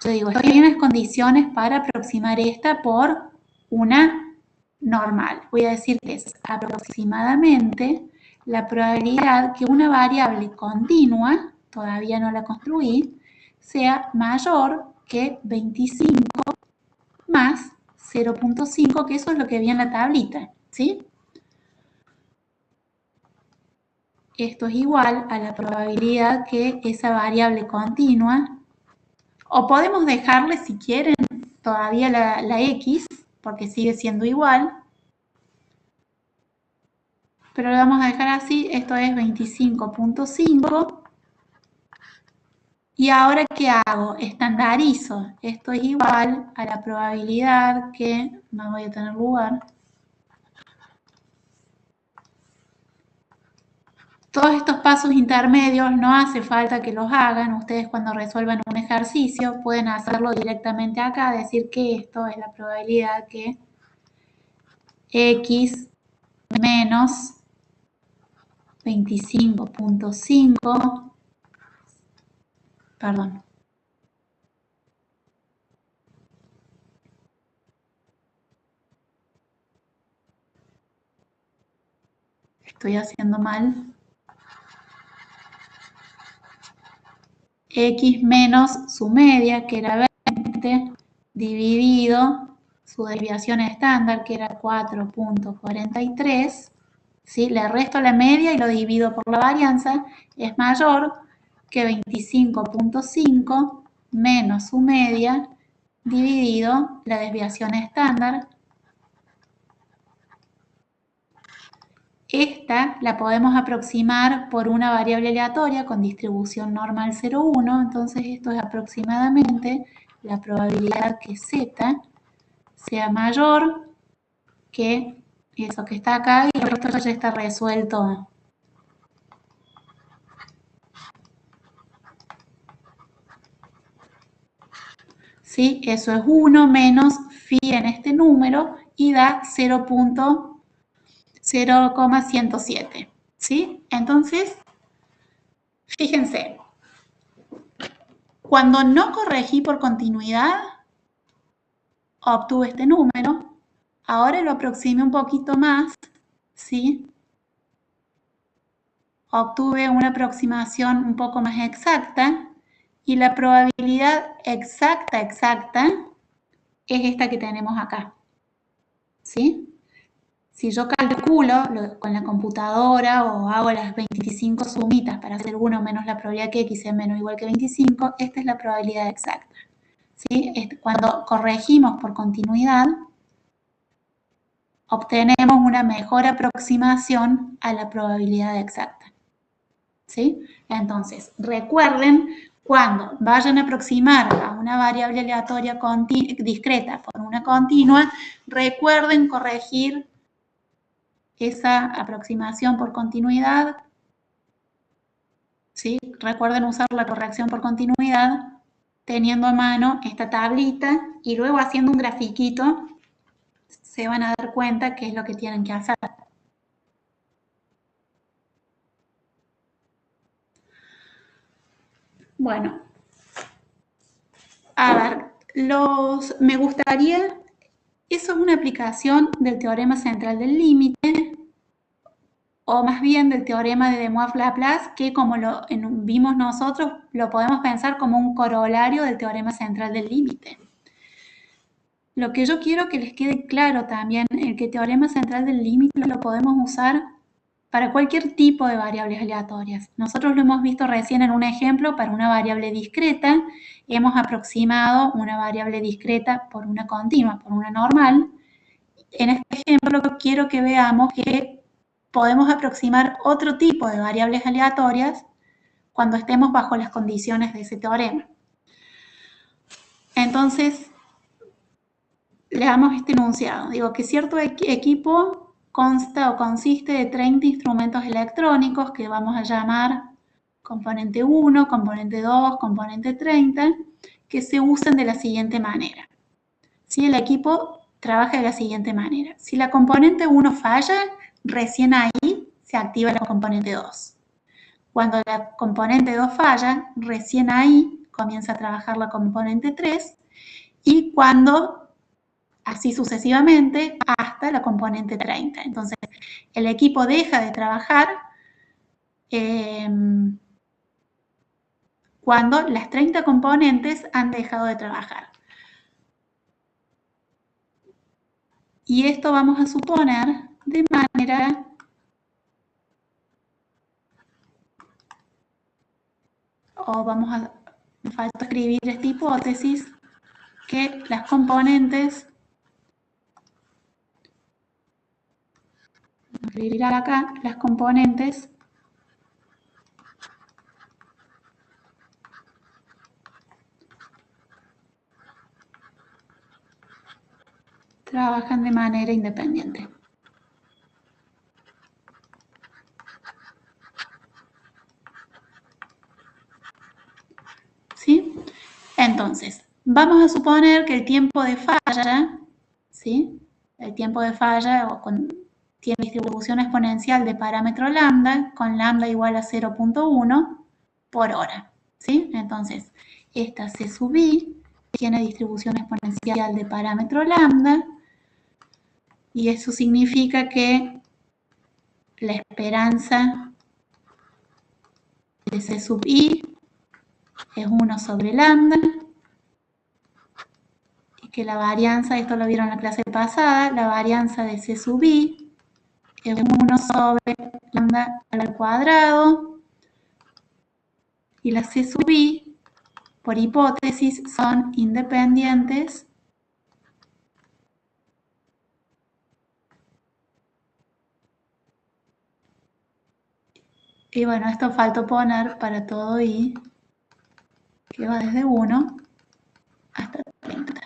yo digo, estoy en las condiciones para aproximar esta por una normal. Voy a decir que es aproximadamente la probabilidad que una variable continua, todavía no la construí, sea mayor que 25 más 0.5, que eso es lo que vi en la tablita, ¿sí? Esto es igual a la probabilidad que esa variable continua, o podemos dejarle si quieren todavía la x, porque sigue siendo igual, pero lo vamos a dejar así, esto es 25.5, y ahora ¿qué hago? Estandarizo, esto es igual a la probabilidad que, no voy a tener lugar, todos estos pasos intermedios no hace falta que los hagan. Ustedes cuando resuelvan un ejercicio pueden hacerlo directamente acá, decir que esto es la probabilidad que x menos 25.5, perdón, estoy haciendo mal, x menos su media, que era 20, dividido su desviación estándar, que era 4.43, ¿sí? Le resto la media y lo divido por la varianza, es mayor que 25.5 menos su media dividido la desviación estándar. Esta la podemos aproximar por una variable aleatoria con distribución normal 0,1, entonces esto es aproximadamente la probabilidad que z sea mayor que eso que está acá, y el resto ya está resuelto. ¿Sí? Eso es 1 menos phi en este número y da 0.107. ¿Sí? Entonces, fíjense, cuando no corregí por continuidad, obtuve este número. Ahora lo aproximé un poquito más, ¿sí? Obtuve una aproximación un poco más exacta, y la probabilidad exacta es esta que tenemos acá, ¿sí? Si yo calculo con la computadora o hago las 25 sumitas para hacer 1 menos la probabilidad que x sea menos o igual que 25, esta es la probabilidad exacta, ¿sí? Cuando corregimos por continuidad, obtenemos una mejor aproximación a la probabilidad exacta, ¿sí? Entonces, recuerden, cuando vayan a aproximar a una variable aleatoria discreta por una continua, recuerden corregir esa aproximación por continuidad, ¿sí? Recuerden usar la corrección por continuidad teniendo a mano esta tablita y luego haciendo un grafiquito se van a dar cuenta qué es lo que tienen que hacer. Bueno, a ver, me gustaría, eso es una aplicación del teorema central del límite, o más bien del teorema de De Moivre-Laplace, que como lo vimos nosotros, lo podemos pensar como un corolario del teorema central del límite. Lo que yo quiero que les quede claro también, el que teorema central del límite lo podemos usar para cualquier tipo de variables aleatorias. Nosotros lo hemos visto recién en un ejemplo para una variable discreta. Hemos aproximado una variable discreta por una continua, por una normal. En este ejemplo quiero que veamos que podemos aproximar otro tipo de variables aleatorias cuando estemos bajo las condiciones de ese teorema. Entonces, leamos este enunciado. Digo que cierto equipo consta o consiste de 30 instrumentos electrónicos que vamos a llamar componente 1, componente 2, componente 30, que se usan de la siguiente manera. Si el equipo trabaja de la siguiente manera. Si la componente 1 falla, recién ahí se activa la componente 2. Cuando la componente 2 falla, recién ahí comienza a trabajar la componente 3 y cuando, así sucesivamente, hasta la componente 30. Entonces, el equipo deja de trabajar cuando las 30 componentes han dejado de trabajar. Y esto vamos a suponer de manera me falta escribir esta hipótesis, que las componentes, vamos a escribir acá, las componentes trabajan de manera independiente. ¿Sí? Entonces, vamos a suponer que el tiempo de falla, ¿sí? El tiempo de falla tiene distribución exponencial de parámetro lambda, con lambda igual a 0.1 por hora, ¿sí? Entonces, esta C sub i tiene distribución exponencial de parámetro lambda, y eso significa que la esperanza de C sub i es 1 sobre lambda, y que la varianza, esto lo vieron en la clase pasada, la varianza de C sub i es 1 sobre lambda al cuadrado, y las C sub i, por hipótesis, son independientes y bueno, esto faltó poner para todo i, que va desde 1 hasta 30.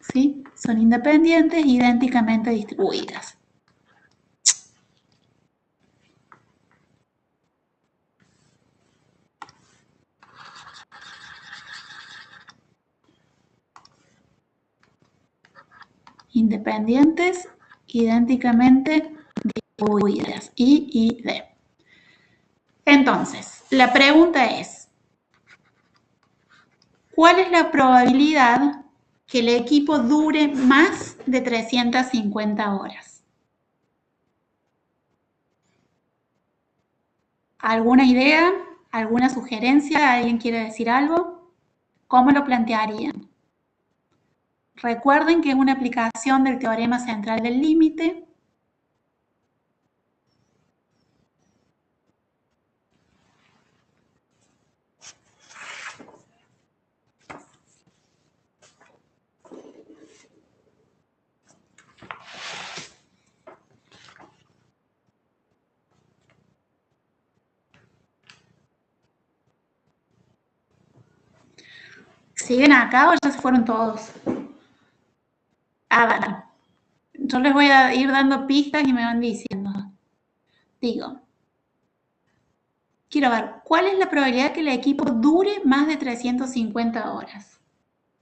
¿Sí? Son independientes, idénticamente distribuidas. Independientes, idénticamente distribuidas, I y D. Entonces, la pregunta es, ¿cuál es la probabilidad que el equipo dure más de 350 horas? ¿Alguna idea? ¿Alguna sugerencia? ¿Alguien quiere decir algo? ¿Cómo lo plantearían? Recuerden que es una aplicación del teorema central del límite. ¿Siguen acá o ya se fueron todos? Bueno. Yo les voy a ir dando pistas y me van diciendo. Digo, quiero ver, ¿cuál es la probabilidad que el equipo dure más de 350 horas?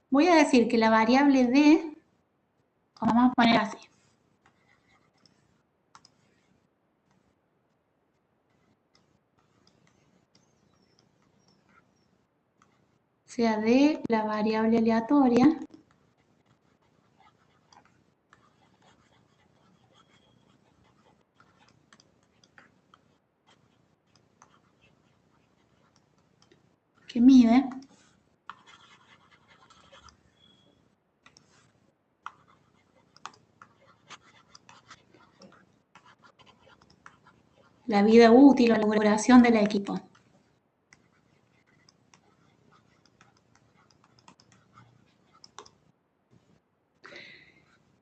Voy a decir que la variable D, vamos a poner así. Sea D la variable aleatoria que mide la vida útil o la duración del equipo.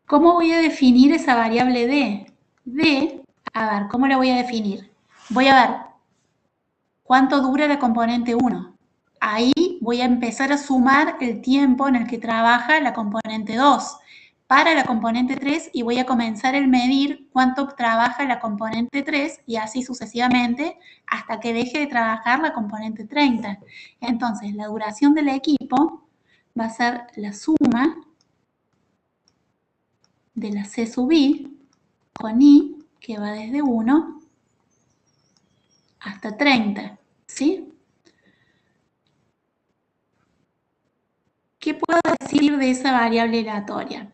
¿Cómo voy a definir esa variable D? D, a ver, ¿cómo la voy a definir? Voy a ver cuánto dura la componente 1. Ahí voy a empezar a sumar el tiempo en el que trabaja la componente 2 para la componente 3 y voy a comenzar a medir cuánto trabaja la componente 3 y así sucesivamente hasta que deje de trabajar la componente 30. Entonces, la duración del equipo va a ser la suma de la C sub I con I, que va desde 1 hasta 30, ¿sí? ¿Qué puedo decir de esa variable aleatoria?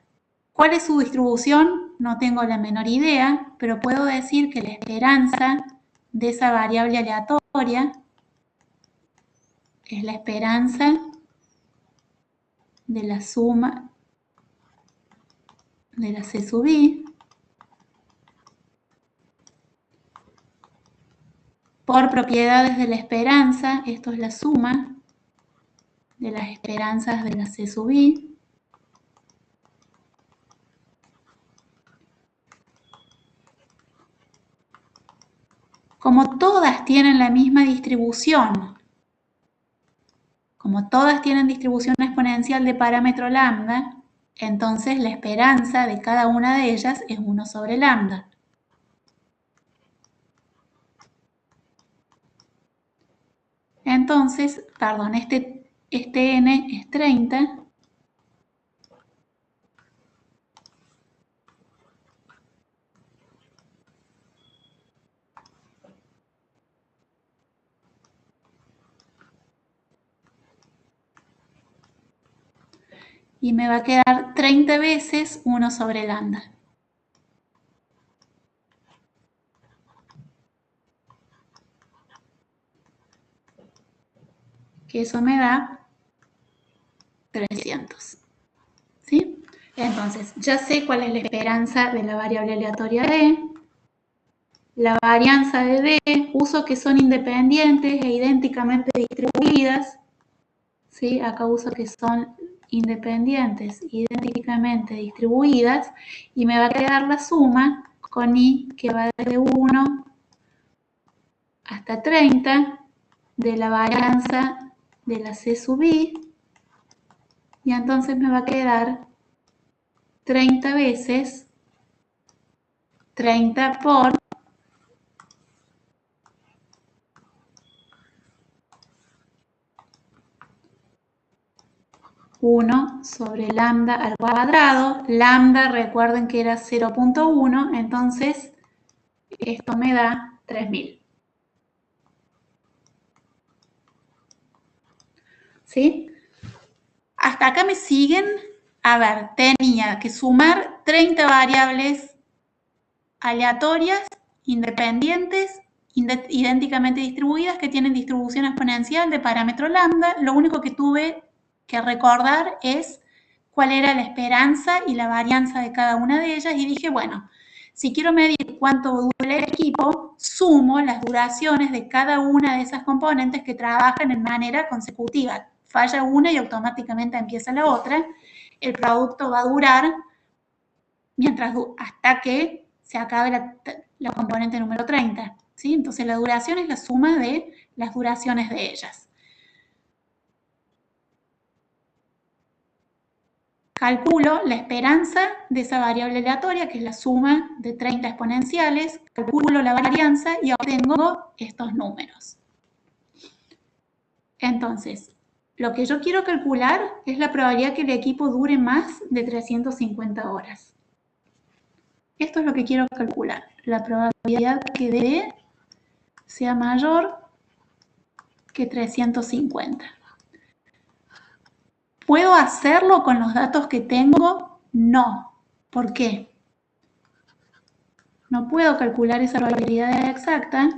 ¿Cuál es su distribución? No tengo la menor idea, pero puedo decir que la esperanza de esa variable aleatoria es la esperanza de la suma de la C sub I por propiedades de la esperanza, esto es la suma de las esperanzas de la C sub I, como todas tienen la misma distribución, como todas tienen distribución exponencial de parámetro lambda, entonces la esperanza de cada una de ellas es 1 sobre lambda. Entonces, perdón, este n es 30. Y me va a quedar 30 veces 1 sobre lambda. Que eso me da 300. ¿Sí? Entonces, ya sé cuál es la esperanza de la variable aleatoria D. La varianza de D, uso que son independientes e idénticamente distribuidas. ¿Sí? Acá uso que son independientes, idénticamente distribuidas. Y me va a quedar la suma con I, que va de 1 hasta 30 de la varianza de la C sub I, y entonces me va a quedar 30 veces 30 por 1 sobre lambda al cuadrado. Lambda, recuerden que era 0.1, entonces esto me da 3000. ¿Sí? Hasta acá me siguen. A ver, tenía que sumar 30 variables aleatorias, independientes, idénticamente distribuidas, que tienen distribución exponencial de parámetro lambda. Lo único que tuve que recordar es cuál era la esperanza y la varianza de cada una de ellas, y dije, bueno, si quiero medir cuánto dura el equipo, sumo las duraciones de cada una de esas componentes que trabajan en manera consecutiva. Falla una y automáticamente empieza la otra. El producto va a durar hasta que se acabe la componente número 30. ¿Sí? Entonces la duración es la suma de las duraciones de ellas. Calculo la esperanza de esa variable aleatoria, que es la suma de 30 exponenciales, calculo la varianza y obtengo estos números. Entonces, lo que yo quiero calcular es la probabilidad que el equipo dure más de 350 horas. Esto es lo que quiero calcular, la probabilidad que D sea mayor que 350. ¿Puedo hacerlo con los datos que tengo? No. ¿Por qué? No puedo calcular esa probabilidad exacta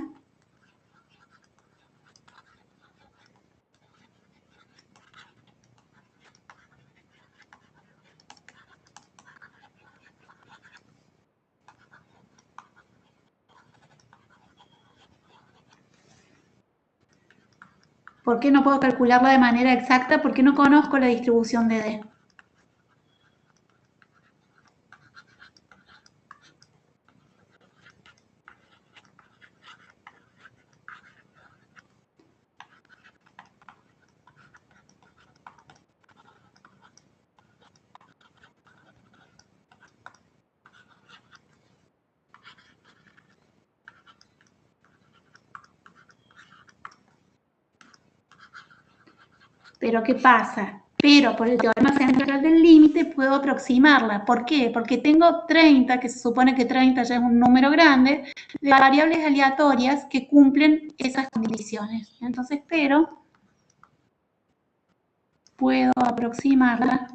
¿Por qué no puedo calcularla de manera exacta? Porque no conozco la distribución de D. Pero ¿qué pasa? Pero por el teorema central del límite puedo aproximarla. ¿Por qué? Porque tengo 30, que se supone que 30 ya es un número grande, de variables aleatorias que cumplen esas condiciones. Entonces, pero puedo aproximarla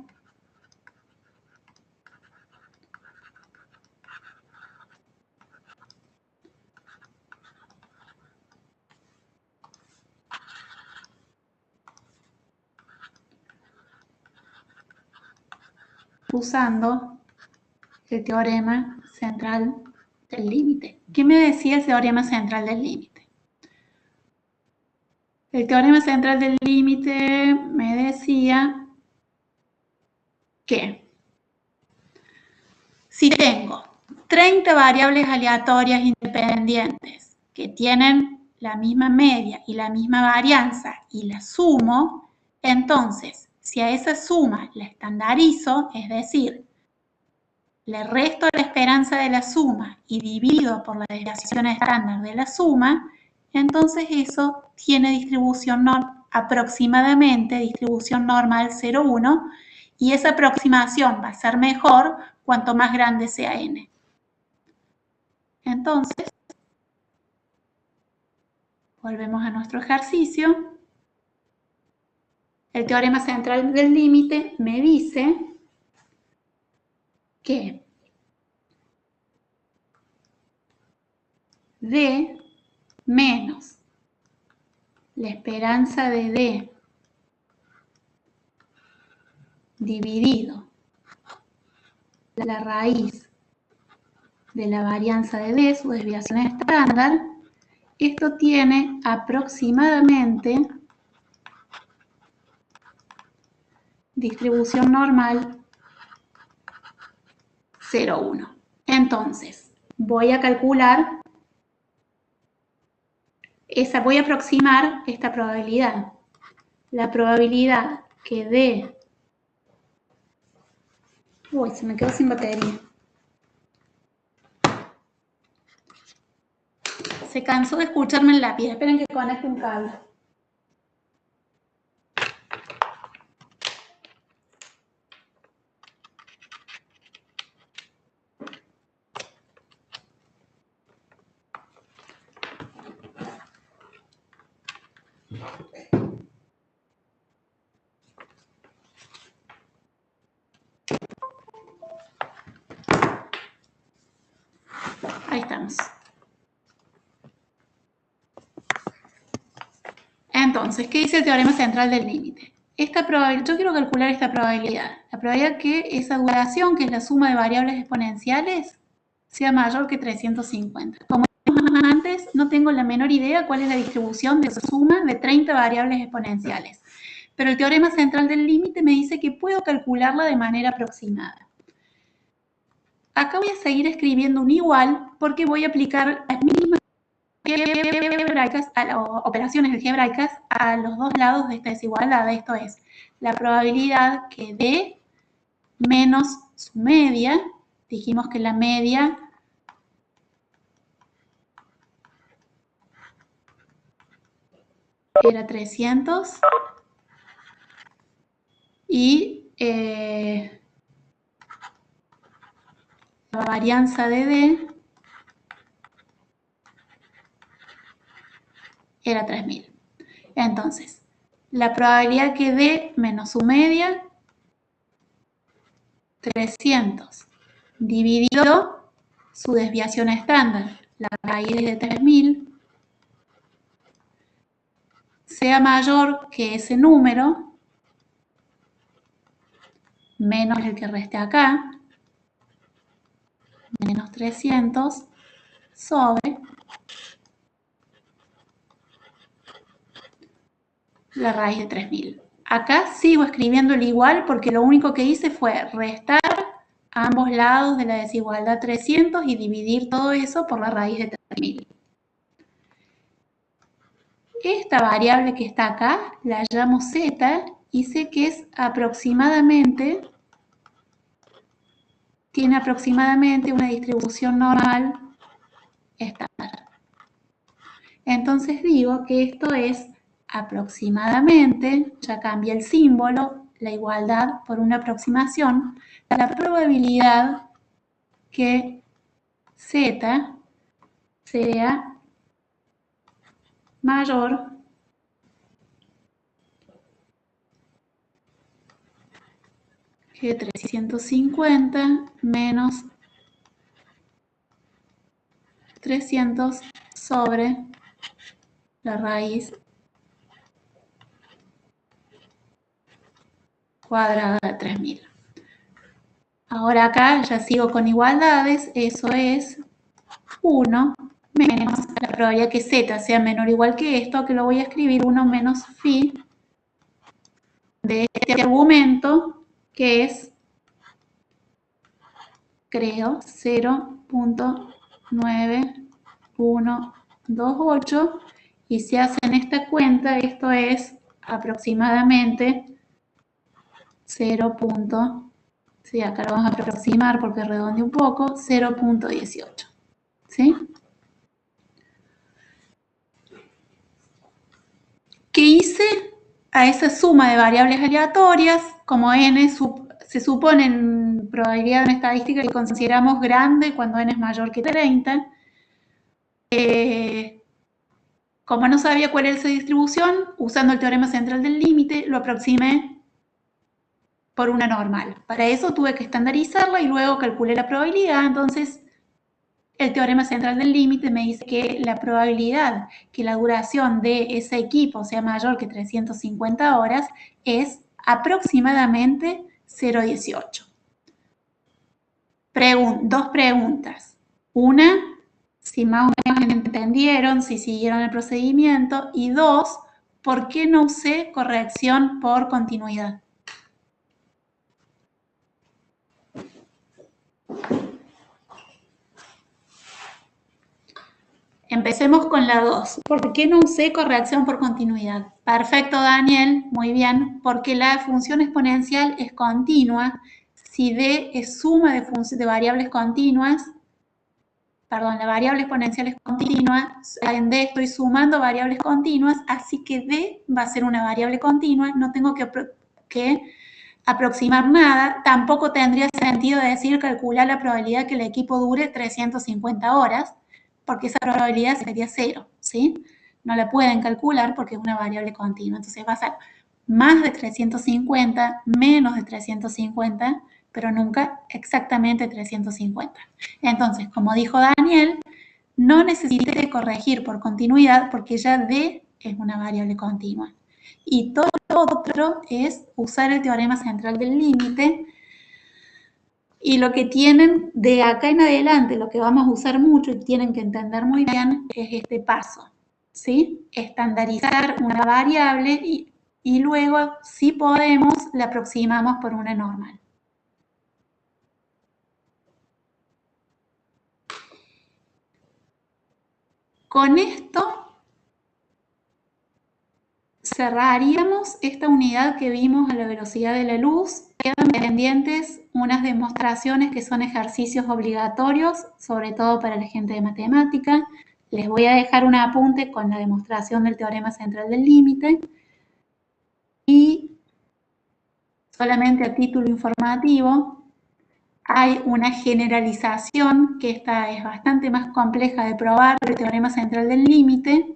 usando el teorema central del límite. ¿Qué me decía el teorema central del límite? El teorema central del límite me decía que si tengo 30 variables aleatorias independientes que tienen la misma media y la misma varianza y la sumo, entonces si a esa suma la estandarizo, es decir, le resto la esperanza de la suma y divido por la desviación estándar de la suma, entonces eso tiene distribución aproximadamente distribución normal 0,1 y esa aproximación va a ser mejor cuanto más grande sea n. Entonces, volvemos a nuestro ejercicio. El teorema central del límite me dice que D menos la esperanza de D dividido la raíz de la varianza de D, su desviación estándar, esto tiene aproximadamente distribución normal 0,1. Entonces, voy a calcular voy a aproximar esta probabilidad. La probabilidad que D... Uy, se me quedó sin batería. Se cansó de escucharme el lápiz. Esperen que conecte un cable. Ahí estamos. Entonces, ¿qué dice el teorema central del límite? Yo quiero calcular esta probabilidad. La probabilidad que esa duración, que es la suma de variables exponenciales, sea mayor que 350. Como dijimos antes, no tengo la menor idea cuál es la distribución de esa suma de 30 variables exponenciales. Pero el teorema central del límite me dice que puedo calcularla de manera aproximada. Acá voy a seguir escribiendo un igual porque voy a aplicar las mismas operaciones algebraicas a los dos lados de esta desigualdad. Esto es la probabilidad que D menos su media, dijimos que la media era 300 y la varianza de D era 3000. Entonces, la probabilidad que D menos su media, 300, dividido su desviación estándar, la raíz de 3000, sea mayor que ese número, menos el que reste acá, menos 300, sobre la raíz de 3000. Acá sigo escribiéndolo igual porque lo único que hice fue restar a ambos lados de la desigualdad 300 y dividir todo eso por la raíz de 3000. Esta variable que está acá la llamo z y sé que es aproximadamente, tiene aproximadamente una distribución normal estándar. Entonces digo que esto es aproximadamente, ya cambia el símbolo, la igualdad por una aproximación, la probabilidad que z sea mayor que 350 menos 300 sobre la raíz cuadrada de 3000. Ahora acá ya sigo con igualdades, eso es 1 menos la probabilidad que z sea menor o igual que esto, que lo voy a escribir 1 menos phi de este argumento, que es, creo, 0.9128, y si hacen esta cuenta, esto es aproximadamente 0. Sí, acá lo vamos a aproximar porque redondeé un poco, 0.18. ¿Sí? ¿Qué hice? A esa suma de variables aleatorias, como n se supone en probabilidad en estadística que consideramos grande cuando n es mayor que 30, como no sabía cuál era esa distribución, usando el teorema central del límite, lo aproximé por una normal. Para eso tuve que estandarizarla y luego calculé la probabilidad. Entonces, el teorema central del límite me dice que la probabilidad que la duración de ese equipo sea mayor que 350 horas es aproximadamente 0,18. Dos preguntas. Una, si más o menos entendieron, si siguieron el procedimiento. Y dos, ¿por qué no usé corrección por continuidad? Empecemos con la 2. ¿Por qué no usé corrección por continuidad? Perfecto, Daniel, muy bien. Porque la función exponencial es continua. Si D es suma de variables continuas, perdón, la variable exponencial es continua, en D estoy sumando variables continuas, así que D va a ser una variable continua, no tengo que aproximar nada, tampoco tendría sentido decir calcular la probabilidad que el equipo dure 350 horas, porque esa probabilidad sería 0, ¿sí? No la pueden calcular porque es una variable continua, entonces va a ser más de 350, menos de 350, pero nunca exactamente 350. Entonces, como dijo Daniel, no necesité corregir por continuidad porque ya D es una variable continua. Y todo lo otro es usar el teorema central del límite. Y lo que tienen de acá en adelante, lo que vamos a usar mucho y tienen que entender muy bien, es este paso, ¿sí? Estandarizar una variable y luego, si podemos, la aproximamos por una normal. Con esto cerraríamos esta unidad que vimos a la velocidad de la luz. Quedan pendientes unas demostraciones que son ejercicios obligatorios, sobre todo para la gente de matemática. Les voy a dejar un apunte con la demostración del teorema central del límite. Y solamente a título informativo, hay una generalización, que esta es bastante más compleja de probar, del teorema central del límite,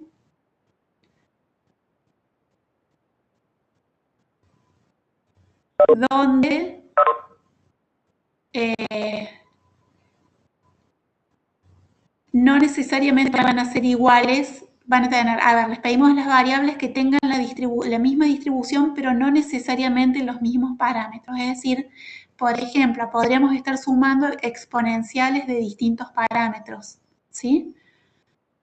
donde no necesariamente van a ser iguales, van a tener, a ver, les pedimos las variables que tengan la misma distribución, pero no necesariamente los mismos parámetros. Es decir, por ejemplo, podríamos estar sumando exponenciales de distintos parámetros, ¿sí?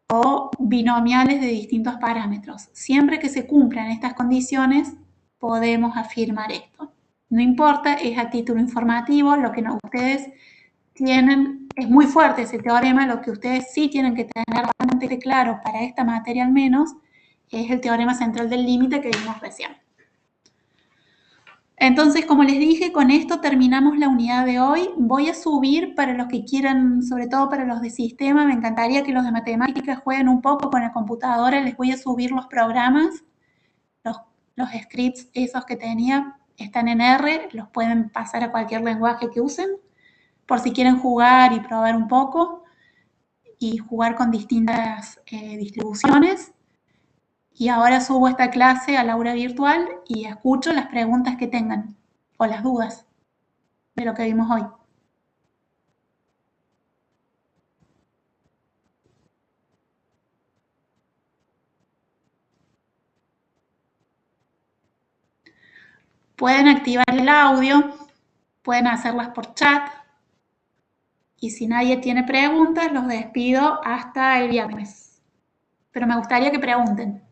o binomiales de distintos parámetros. Siempre que se cumplan estas condiciones, podemos afirmar esto. No importa, es a título informativo, lo que no, ustedes tienen, es muy fuerte ese teorema, lo que ustedes sí tienen que tener bastante claro para esta materia al menos, es el teorema central del límite que vimos recién. Entonces, como les dije, con esto terminamos la unidad de hoy. Voy a subir para los que quieran, sobre todo para los de sistema, me encantaría que los de matemáticas jueguen un poco con la computadora, les voy a subir los programas, los scripts esos que tenía, están en R, los pueden pasar a cualquier lenguaje que usen, por si quieren jugar y probar un poco, y jugar con distintas distribuciones. Y ahora subo esta clase al aula virtual y escucho las preguntas que tengan o las dudas de lo que vimos hoy. Pueden activar el audio, pueden hacerlas por chat. Y si nadie tiene preguntas, los despido hasta el viernes. Pero me gustaría que pregunten.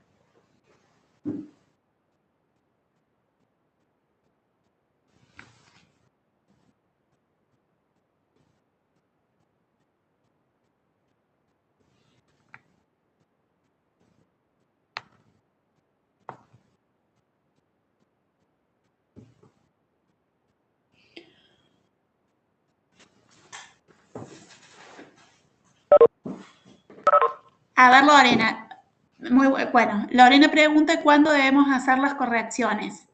A ver, Lorena. Muy bueno. Lorena pregunta cuándo debemos hacer las correcciones.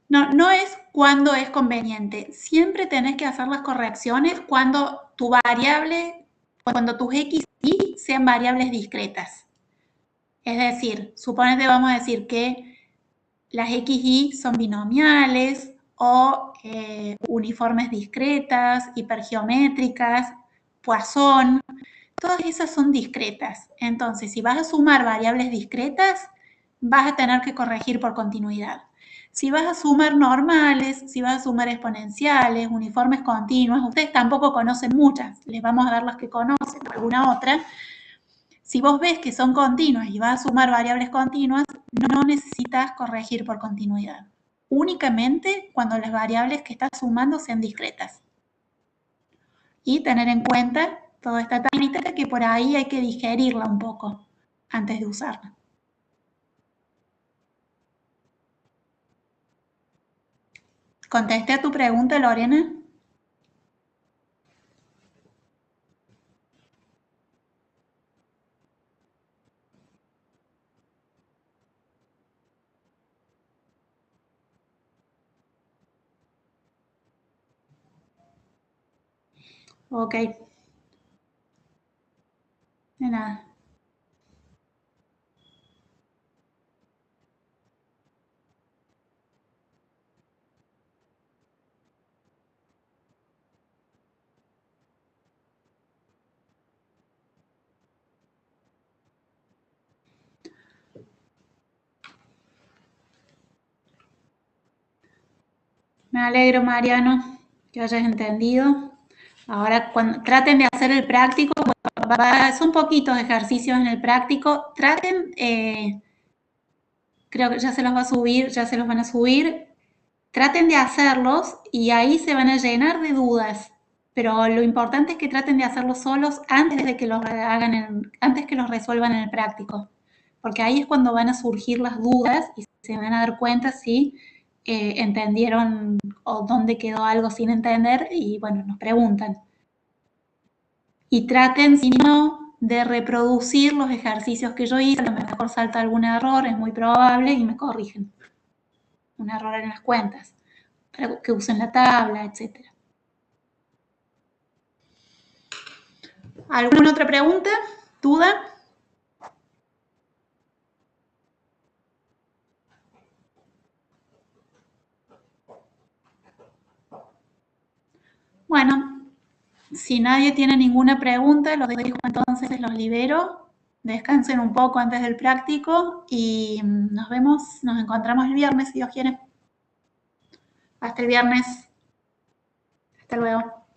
No es cuándo es conveniente. Siempre tenés que hacer las correcciones cuando tu variable, cuando tus x y sean variables discretas. Es decir, suponete vamos a decir que las x y son binomiales o uniformes discretas, hipergeométricas, Poisson. Todas esas son discretas. Entonces, si vas a sumar variables discretas, vas a tener que corregir por continuidad. Si vas a sumar normales, si vas a sumar exponenciales, uniformes continuas, ustedes tampoco conocen muchas, les vamos a dar las que conocen, alguna otra. Si vos ves que son continuas y vas a sumar variables continuas, no necesitas corregir por continuidad. Únicamente cuando las variables que estás sumando sean discretas. Y tener en cuenta toda esta técnica que por ahí hay que digerirla un poco antes de usarla. ¿Contesté a tu pregunta, Lorena? Ok. De nada. Me alegro, Mariano, que hayas entendido. Ahora, cuando traten de hacer el práctico, son poquitos ejercicios en el práctico. Traten, creo que ya se los va a subir, ya se los van a subir. Traten de hacerlos y ahí se van a llenar de dudas. Pero lo importante es que traten de hacerlos solos antes de que los hagan, antes que los resuelvan en el práctico. Porque ahí es cuando van a surgir las dudas y se van a dar cuenta si entendieron o dónde quedó algo sin entender y bueno, nos preguntan. Y traten, si no, de reproducir los ejercicios que yo hice, a lo mejor salta algún error, es muy probable, y me corrigen. Un error en las cuentas, que usen la tabla, etc. ¿Alguna otra pregunta? ¿Duda? Bueno, si nadie tiene ninguna pregunta, los dejo entonces, los libero. Descansen un poco antes del práctico y nos vemos, nos encontramos el viernes, si Dios quiere. Hasta el viernes. Hasta luego.